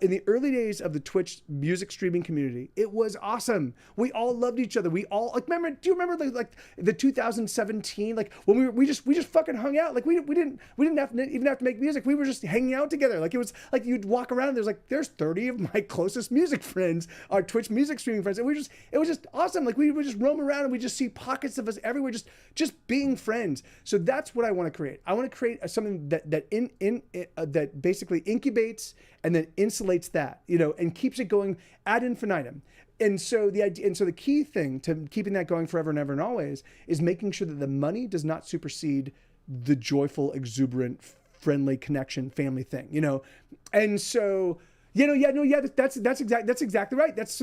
the Twitch music streaming community, it was awesome. We all loved each other. We all like, remember, do you remember like the 2017, like when we just fucking hung out. Like we didn't even have to make music. We were just hanging out together. Like it was like you'd walk around and there's 30 of my closest music friends, our Twitch music streaming friends. And it was just awesome. Like we would just roam around and we just see pockets of us everywhere, just being friends. So that's what I want to create. I want to create something that basically incubates and then insulates that, you know, and keeps it going ad infinitum. And so the key thing to keeping that going forever and ever and always is making sure that the money does not supersede the joyful, exuberant, friendly connection, family thing, you know. And so, that's exactly right. That's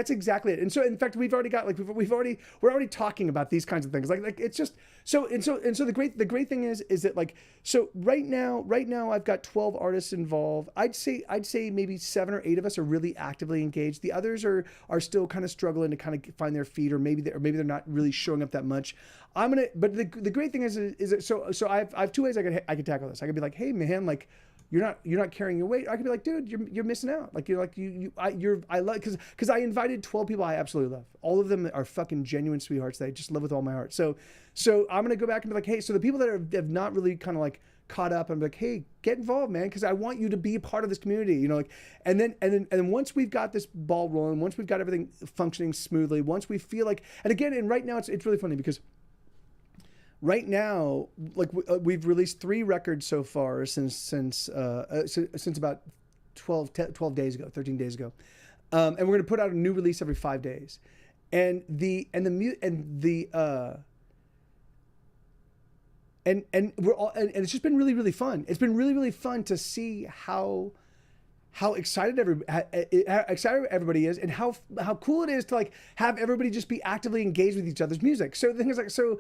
exactly it. And so in fact, we're already talking about these kinds of things. Like it's just so the great thing is that like, so right now I've got 12 artists involved. I'd say maybe 7 or 8 of us are really actively engaged. The others are still kind of struggling to kind of find their feet, or maybe they're not really showing up that much. But the great thing is that so I have 2 ways I could tackle this. I could be like, hey man, like, you're not carrying your weight. I could be like, dude, you're missing out. Like I love, because I invited 12 people I absolutely love. All of them are fucking genuine sweethearts that I just love with all my heart. So I'm gonna go back and be like, hey, so the people that have not really kind of like caught up, I'm like, hey, get involved, man, because I want you to be a part of this community, you know, like, and then once we've got this ball rolling, once we've got everything functioning smoothly, once we feel like, and right now it's really funny because right now, like we've released 3 records so far since about 12 days ago, 13 days ago, and we're gonna put out a new release every 5 days, and it's just been really, really fun. It's been really, really fun to see how excited everybody is, and how cool it is to like have everybody just be actively engaged with each other's music. So the thing is like, so,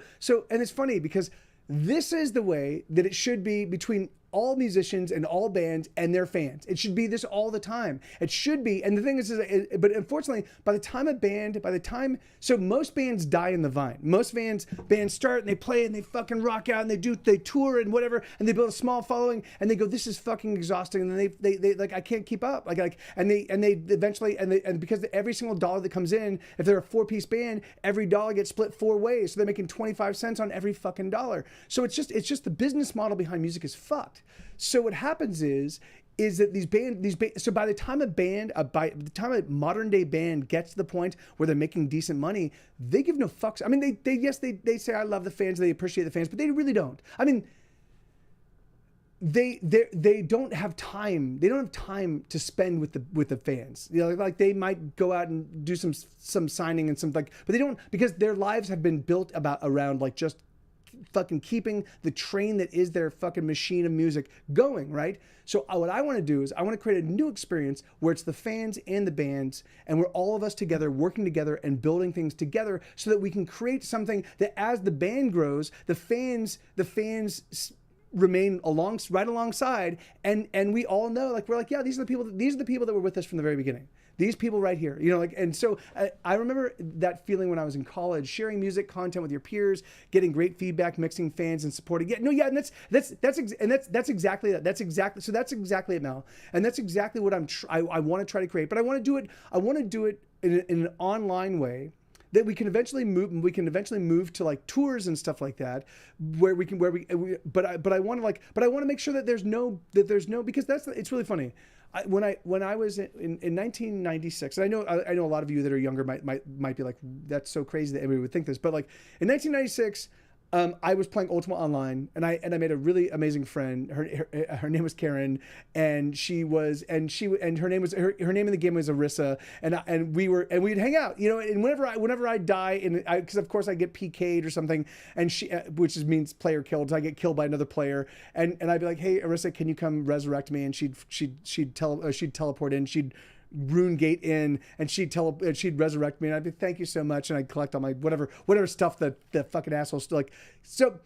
and it's funny because this is the way that it should be between all musicians and all bands and their fans. It should be this all the time. It should be. And the thing is but unfortunately, by the time, so most bands die in the vine. Most bands start and they play and they fucking rock out and they tour and whatever, and they build a small following and they go, this is fucking exhausting. And then they like, I can't keep up. And they eventually, and because every single dollar that comes in, if they're a 4-piece band, every dollar gets split 4 ways. So they're making 25 cents on every fucking dollar. So it's just the business model behind music is fucked. So what happens is that these bands, so by the time a modern day band gets to the point where they're making decent money, they give no fucks. I mean, they say, I love the fans, they appreciate the fans, but they really don't. I mean, they don't have time. They don't have time to spend with the fans. You know, like they might go out and do some signing and some but they don't, because their lives have been built around like just fucking keeping the train that is their fucking machine of music going, right? So what I want to do is I want to create a new experience where it's the fans and the bands, and we're all of us together working together and building things together so that we can create something that as the band grows, the fans remain right alongside, and we all know, like, we're like, yeah, these are the people that were with us from the very beginning. These people right here, you know, like, and so I remember that feeling when I was in college, sharing music content with your peers, getting great feedback, mixing fans and supporting. Yeah, no, yeah, and that's exactly that. That's exactly it, Mel, and that's exactly what I want to try to create. But I want to do it in an online way that we can eventually move to like tours and stuff like that, but I want to make sure that there's no because it's really funny. When I was in 1996, and I know a lot of you that are younger might be like, that's so crazy that anybody would think this, but like in 1996, I was playing Ultima Online, and I made a really amazing friend. Her name was Karen, and her name in the game was Arissa, and we'd hang out, you know. And whenever I die, because of course I get PK'd or something, and which means player killed. So I get killed by another player, and I'd be like, hey Arissa, can you come resurrect me? And she'd teleport in. She'd rune gate in, and she'd resurrect me, and I'd be, thank you so much, and I'd collect all my whatever stuff that the fucking assholes like. So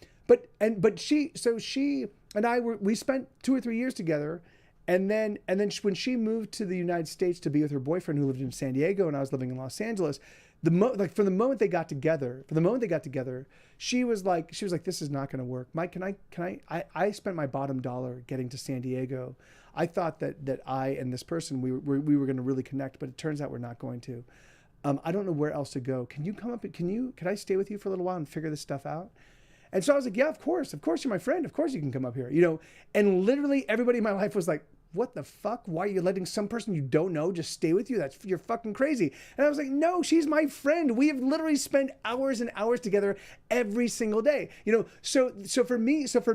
she and I we spent 2 or 3 years together, and then when she moved to the United States to be with her boyfriend who lived in San Diego, and I was living in Los Angeles, from the moment they got together, she was like, this is not going to work. Mike, I spent my bottom dollar getting to San Diego. I thought that I and this person, we were going to really connect, but it turns out we're not going to. I don't know where else to go. Can you come up? Can I stay with you for a little while and figure this stuff out? And so I was like, yeah, of course you're my friend. Of course you can come up here, you know. And literally everybody in my life was like, what the fuck? Why are you letting some person you don't know just stay with you? You're fucking crazy. And I was like, no, she's my friend. We have literally spent hours and hours together every single day. You know, so for me, for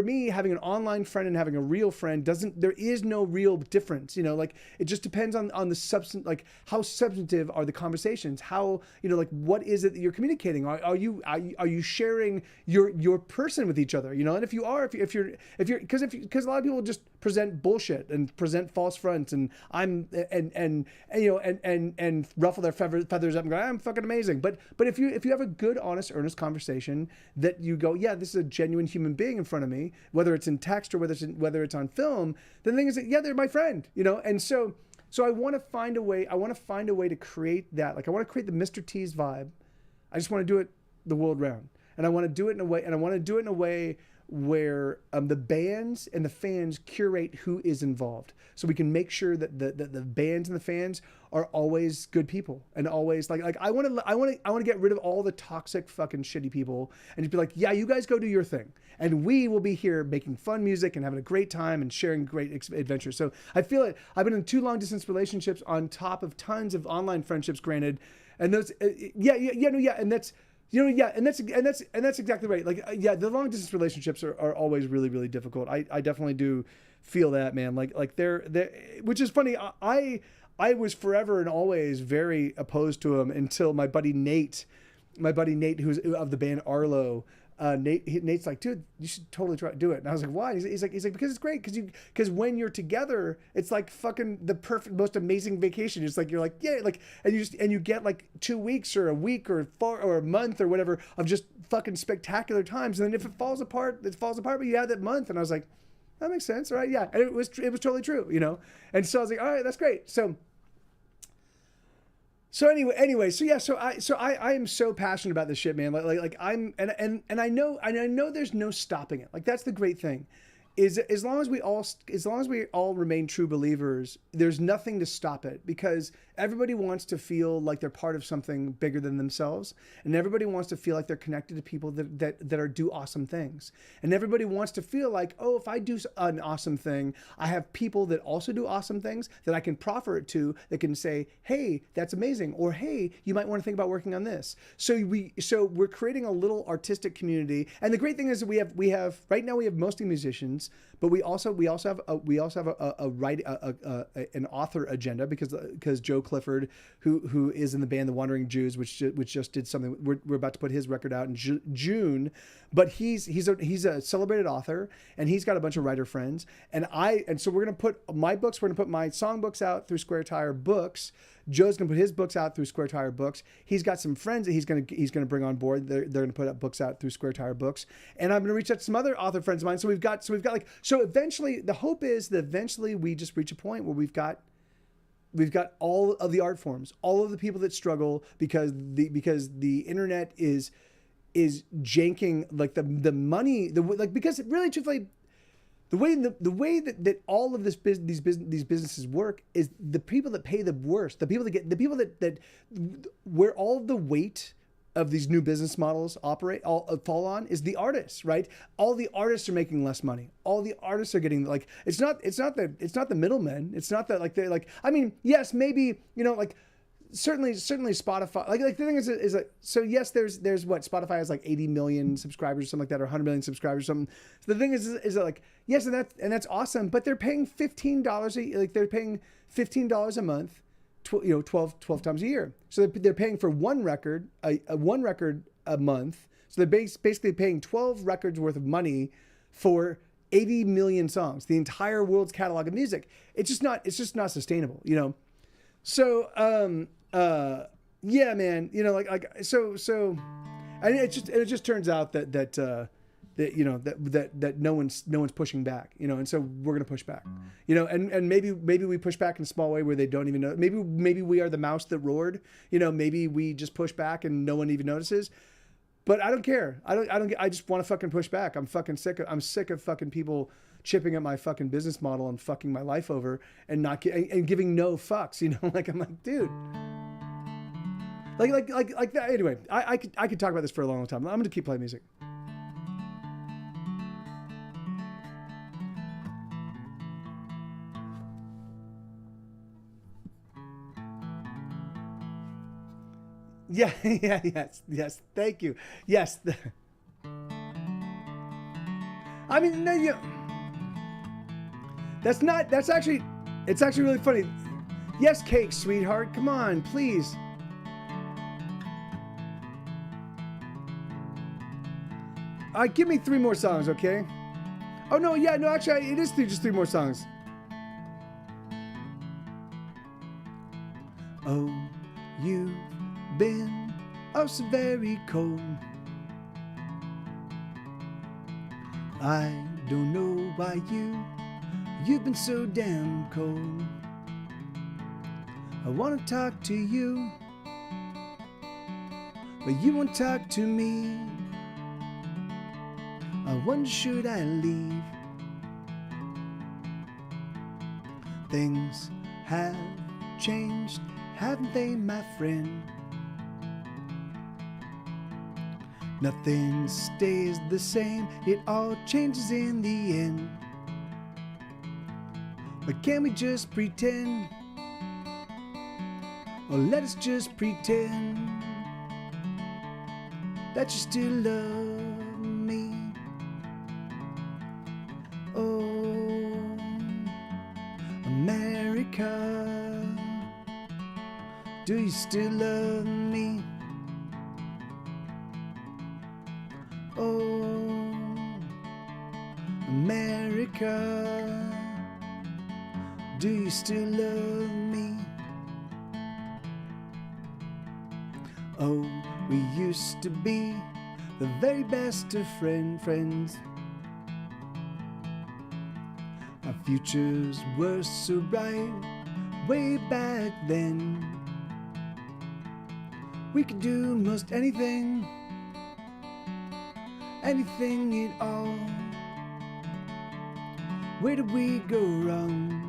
me, having an online friend and having a real friend there is no real difference, you know, like it just depends on the substance, like how substantive are the conversations, how, you know, like what is it that you're communicating? Are you sharing your person with each other, you know? And if you're because a lot of people just present bullshit and present false fronts and ruffle their feathers up and go, I'm fucking amazing. But if you have a good, honest, earnest conversation that you go, yeah, this is a genuine human being in front of me, whether it's in text or whether it's on film, then the thing is that, yeah, they're my friend, you know. And so I want to find a way to create that. Like I want to create the Mr. T's vibe. I just want to do it the world round, and I want to do it in a way where the bands and the fans curate who is involved, so we can make sure that the bands and the fans are always good people, and always like I want to get rid of all the toxic fucking shitty people and just be like, yeah, you guys go do your thing, and we will be here making fun music and having a great time and sharing great adventures. So I feel it. I've been in 2 long distance relationships on top of tons of online friendships, granted, and those and that's. You know, yeah, and that's exactly right. Like, yeah, the long distance relationships are always really, really difficult. I definitely do feel that, man. Like they're which is funny. I was forever and always very opposed to them until my buddy Nate, who's of the band Arlo, Nate's like, dude, you should totally do it. And I was like, why? He's like, because it's great. Because when you're together, it's like fucking the perfect, most amazing vacation. It's like, you're like, yeah, like, and you get like 2 weeks or a week or a month or whatever of just fucking spectacular times. And then if it falls apart, it falls apart, but you have that month. And I was like, that makes sense. All right. Yeah. And it was totally true, you know? And so I was like, all right, that's great. So anyway, so yeah, I am so passionate about this shit, man. Like I'm, and I know there's no stopping it. Like, that's the great thing, is as long as we all remain true believers, there's nothing to stop it, because everybody wants to feel like they're part of something bigger than themselves, and everybody wants to feel like they're connected to people that do awesome things, and everybody wants to feel like, oh, if I do an awesome thing, I have people that also do awesome things that I can proffer it to, that can say, hey, that's amazing, or hey, you might want to think about working on this. So we're creating a little artistic community, and the great thing is that we have right now, we have mostly musicians, but we also have an author agenda, because Joe Clifford, who is in the band The Wandering Jews, which just did something, we're about to put his record out in June, but he's a celebrated author, and he's got a bunch of writer friends, and so we're gonna put my songbooks out through Square Tire Books. Joe's gonna put his books out through Square Tire Books. He's got some friends that he's gonna bring on board. They're gonna put up books out through Square Tire Books, and I'm gonna reach out to some other author friends of mine. So eventually, the hope is that eventually we just reach a point where we've got all of the art forms, all of the people that struggle because the internet is janking, like the money, because really, truthfully, the way that all of these businesses work is the people that pay the worst, the people that where all of the weight of these new business models fall on is the artists, right? All the artists are making less money. All the artists are getting, like, it's not the middlemen. It's not that, like, they're like, I mean, yes, maybe, you know, like, certainly Spotify, like the thing is like, so yes, there's what Spotify has, like 80 million subscribers or something like that, or 100 million subscribers or something. So the thing is that, like, yes, and that's awesome, but they're paying $15 a month, 12 times a year. So they're paying for one record a month. So they're basically paying 12 records worth of money for 80 million songs, the entire world's catalog of music. It's just not sustainable, you know? So, yeah, man, you know, and it just turns out that you know, that no one's pushing back, you know, and so we're gonna push back, you know, and maybe we push back in a small way where they don't even know. Maybe we are the mouse that roared, you know. Maybe we just push back and no one even notices. But I don't care. I just want to fucking push back. I'm sick of fucking people chipping at my fucking business model and fucking my life over and and giving no fucks, you know. Like, I'm like, dude. Like that. Anyway, I could talk about this for a long time. I'm gonna keep playing music. Yeah, yes. Thank you. Yes. I mean, no, it's actually really funny. Yes, cake, sweetheart. Come on, please. All right, give me 3 more songs, okay? Oh, no, yeah, no, actually, it is just 3 more songs. Oh, you've been so very cold. I don't know why you've been so damn cold. I want to talk to you, but you won't talk to me. I wonder, should I leave? Things have changed, haven't they, my friend? Nothing stays the same, it all changes in the end. But can we just pretend? Or let us just pretend that you still love me. Oh, America, do you still love me? Oh, America, do you still love me? Oh, we used to be the very best of friends. Our futures were so bright way back then. We could do most anything, anything at all. Where did we go wrong?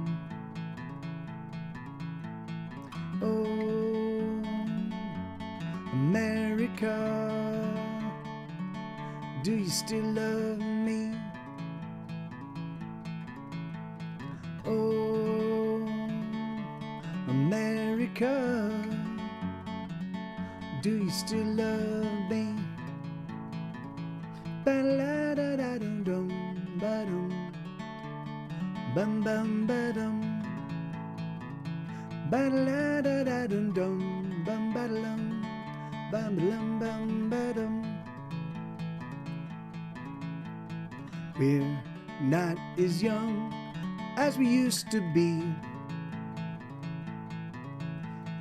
Oh, America, do you still love me? Oh, America, do you still love me? Ba-la-da-da-dum-dum, ba-dum, bum-bum-ba-dum, ba-la-da-da-dum-dum, bum-ba-da-lum, bum-ba-lum-bum-ba-dum. We're not as young as we used to be,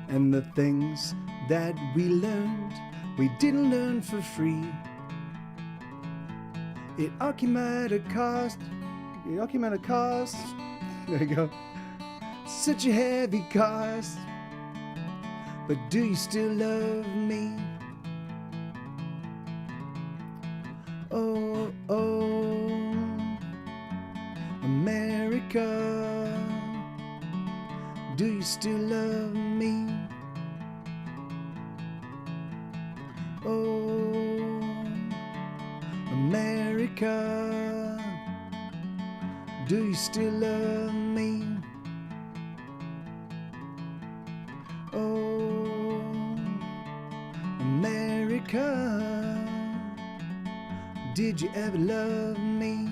and the things that we learned, we didn't learn for free. It all came at a cost. It all came at a cost. There you go. Such a heavy cost. But do you still love me? Oh, oh, America, do you still love me? Oh, America, do you still love me? Oh, America, did you ever love me?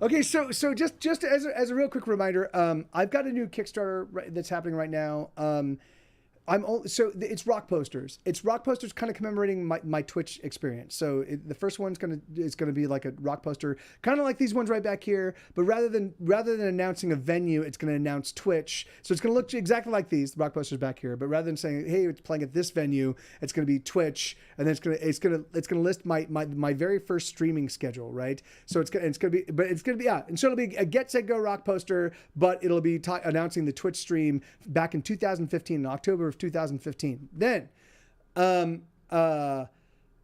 Okay, so just as a real quick reminder, I've got a new Kickstarter that's happening right now. It's rock posters. It's rock posters kind of commemorating my Twitch experience. So the first one's gonna be like a rock poster, kind of like these ones right back here. But rather than announcing a venue, it's gonna announce Twitch. So it's gonna look exactly like these rock posters back here. But rather than saying, hey, it's playing at this venue, it's gonna be Twitch, and then it's gonna list my very first streaming schedule, right? So it's gonna be and so it'll be a Get Set Go rock poster, but it'll be announcing the Twitch stream back in 2015, in October of 2015. Then,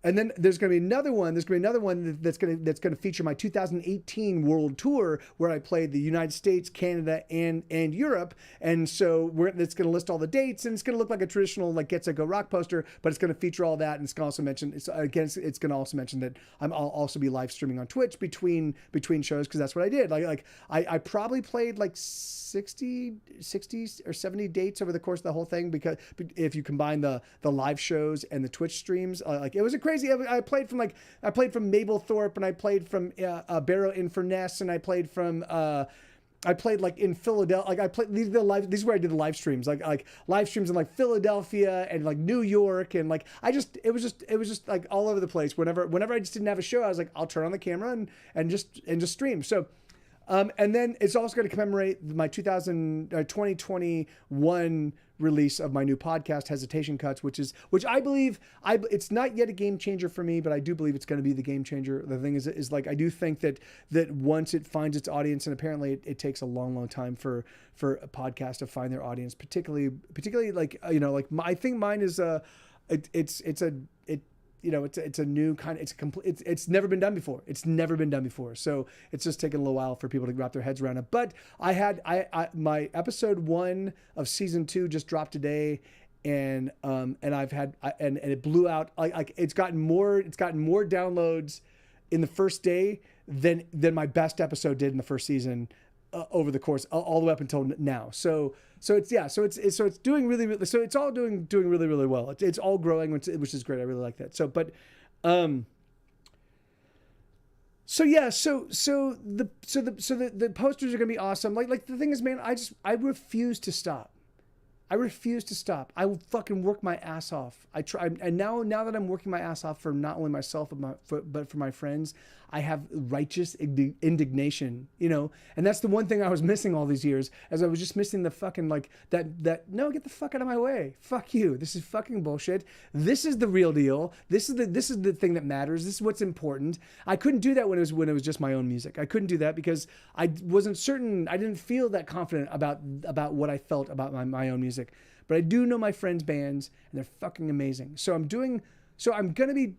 and then there's going to be another one. There's going to be another one that's going to feature my 2018 world tour, where I played the United States, Canada, and Europe. And so it's going to list all the dates, and it's going to look like a traditional like Get Set Go rock poster, but it's going to feature all that, and it's going to also mention it's going to also mention that I'll also be live streaming on Twitch between shows, because that's what I did. I probably played like 60 or 70 dates over the course of the whole thing, because if you combine the live shows and the Twitch streams, like it was a crazy. I played from Mablethorpe, and I played from Barrow-in-Furness, and I played like in Philadelphia. Like I played these is where I did the live streams, like live streams in like Philadelphia and like New York, and like it was just like all over the place. Whenever I just didn't have a show, I was like, I'll turn on the camera and just stream. So. And then it's also going to commemorate my 2021 release of my new podcast, Hesitation Cuts, which I believe it's not yet a game changer for me, but I do believe it's going to be the game changer. The thing is like, I do think that once it finds its audience, and apparently it takes a long time for a podcast to find their audience, particularly like, like I think mine is it's a new kind of, it's never been done before. It's never been done before. So it's just taken a little while for people to wrap their heads around it. But my episode 1 of season 2 just dropped today, and I've had, and it blew out. Like it's gotten more downloads in the first day than my best episode did in the first season, over the course all the way up until now. So it's doing really, so it's all doing really, really well. It's all growing, which is great. I really like that. So the posters are going to be awesome. Like the thing is, man, I refuse to stop. I refuse to stop. I will fucking work my ass off. I try, and now that I'm working my ass off for not only myself but for my friends, I have righteous indignation, you know. And that's the one thing I was missing all these years, as I was just missing the fucking like that. No, get the fuck out of my way. Fuck you. This is fucking bullshit. This is the real deal. This is the thing that matters. This is what's important. I couldn't do that when it was just my own music. I couldn't do that because I wasn't certain. I didn't feel that confident about what I felt about my own music. But I do know my friends' bands, and they're fucking amazing. So I'm gonna be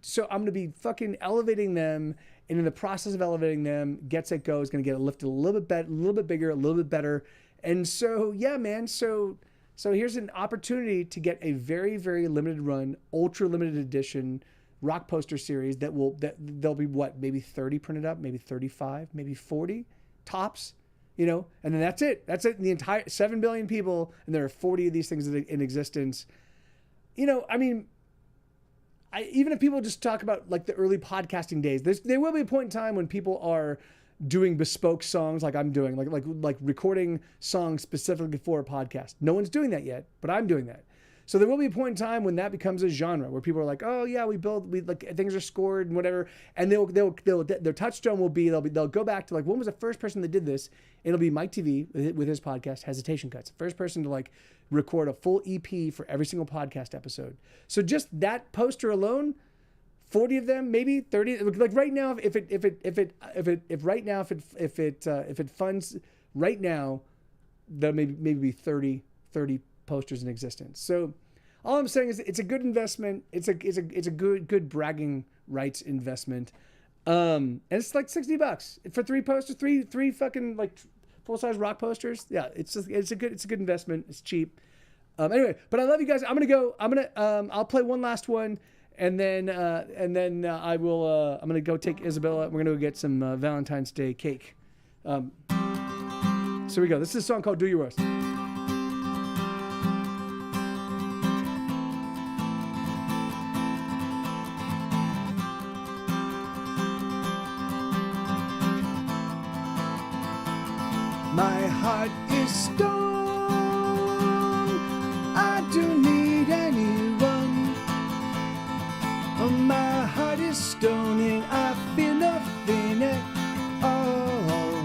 fucking elevating them, and in the process of elevating them, Get Set Go is gonna get lifted a little bit better, a little bit bigger, a little bit better. And so yeah, man. So here's an opportunity to get a very, very limited run, ultra limited edition rock poster series there'll be what, maybe 30 printed up, maybe 35, maybe 40 tops. You know, and then that's it. That's it. The entire 7 billion people, and there are 40 of these things in existence. You know, I mean, even if people just talk about like the early podcasting days, there will be a point in time when people are doing bespoke songs like I'm doing, like recording songs specifically for a podcast. No one's doing that yet, but I'm doing that. So there will be a point in time when that becomes a genre where people are like, oh yeah, we like things are scored and whatever, and their touchstone will be they'll go back to like, when was the first person that did this? It'll be Mike TV with his podcast Hesitation Cuts, first person to like record a full EP for every single podcast episode. So just that poster alone, 40 of them, maybe 30. Like right now, if it funds right now, that maybe be 30 posters in existence. So all I'm saying is it's a good investment. It's a good bragging rights investment. And it's like $60 for 3 posters, three fucking like full-size rock posters. Yeah, it's a good investment. It's cheap. Anyway, but I love you guys. I'll play one last one, and then I will I'm gonna go take Isabella. We're gonna go get some Valentine's Day cake. So here we go. This is a song called Do Your Worst. My heart is stone, I don't need anyone. Oh, my heart is stone and I feel nothing at all.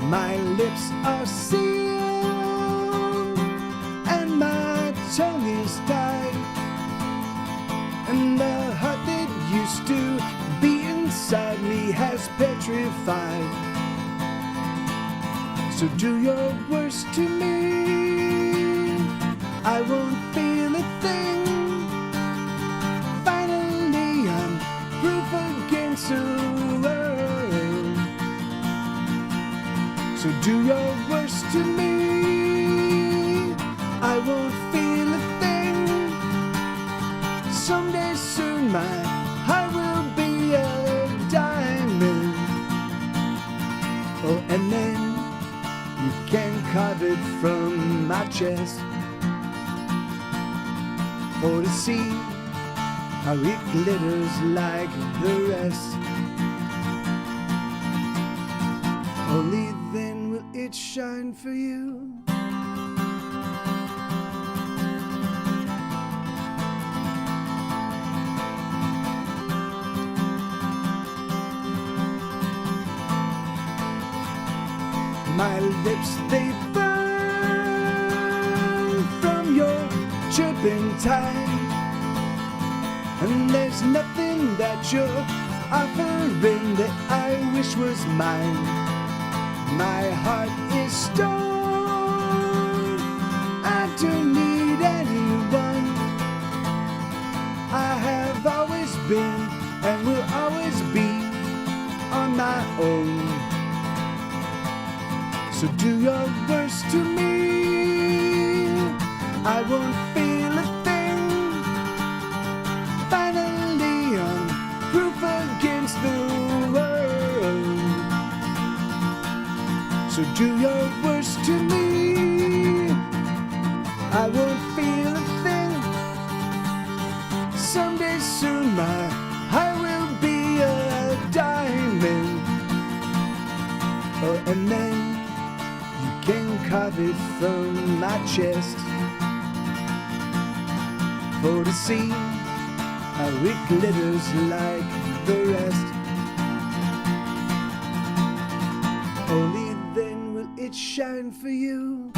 My lips are sealed and my tongue is tied, and the heart that used to be inside me has petrified. So do your worst to me, I won't feel a thing. Finally I'm proof against the world. So do your worst to me, I won't feel a thing. Someday soon my heart will be a diamond. Oh, and then you can carve it from my chest for to see how it glitters like the rest. Only then will it shine for you. My lips, they burn from your turpentine, and there's nothing that you're offering that I wish was mine. My heart is stone, I don't need anyone. I have always been and will always be on my own. So do your worst to me, I won't feel a thing. Finally I'm proof against the world. So do your worst to me, I won't feel a thing. Someday soon my heart will be a diamond. Oh, and then can carve it from my chest for to see how it glitters like the rest. Only then will it shine for you.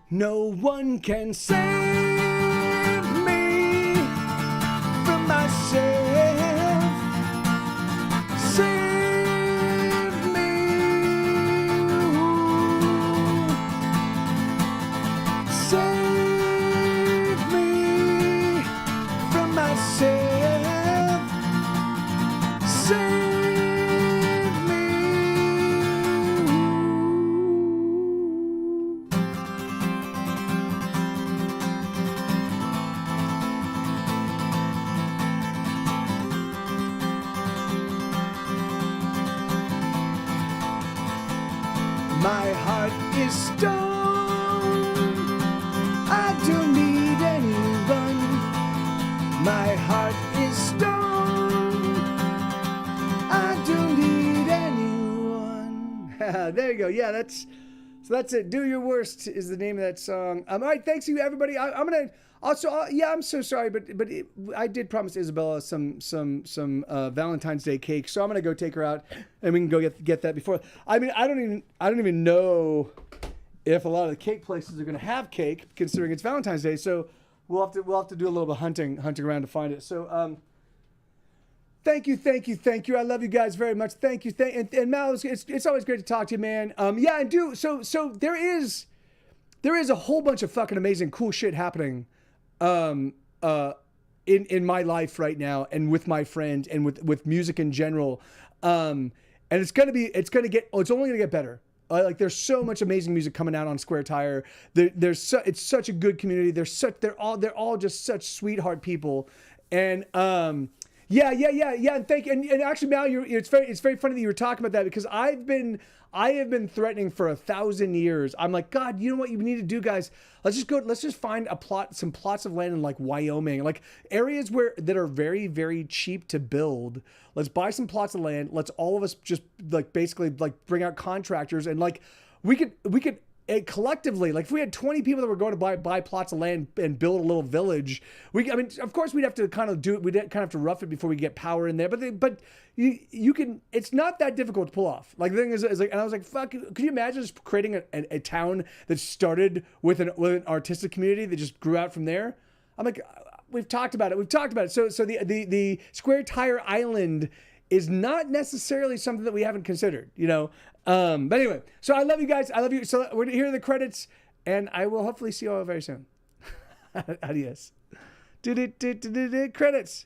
No one can save me from myself. Save me. Save me from myself. Save me. My heart is stone. I don't need anyone. My heart is stone. I don't need anyone. There you go. Yeah, that's it. Do Your Worst is the name of that song. All right, thanks you everybody. I'm gonna also. Yeah, I'm so sorry, but I did promise Isabella some Valentine's Day cake, so I'm gonna go take her out and we can go get that before. I mean, I don't even know if a lot of the cake places are gonna have cake, considering it's Valentine's Day. So we'll have to do a little bit of hunting around to find it. So thank you. I love you guys very much. Thank you. And Mal, it's always great to talk to you, man. Yeah, and so there is a whole bunch of fucking amazing cool shit happening in my life right now, and with my friends, and with music in general. And it's only gonna get better. Like there's so much amazing music coming out on Square Tire. It's such a good community. They're all just such sweetheart people. And yeah. And thank you. And actually, Mal, it's very funny that you were talking about that, because I have been threatening for 1,000 years. I'm like, God, you know what you need to do, guys? Let's just find some plots of land in like Wyoming, like areas that are very, very cheap to build. Let's buy some plots of land. Let's all of us just like basically like bring out contractors, and like we could collectively, like if we had 20 people that were going to buy plots of land and build a little village, of course we'd have to kind of do it. We'd kind of have to rough it before we get power in there. But you can, it's not that difficult to pull off. Like the thing is like, and I was like, fuck, could you imagine just creating a town that started with an artistic community that just grew out from there? I'm like, we've talked about it. So the Square Tire Island is not necessarily something that we haven't considered, you know? But anyway, so I love you guys. I love you. So we're here are the credits, and I will hopefully see you all very soon. Adios. Credits.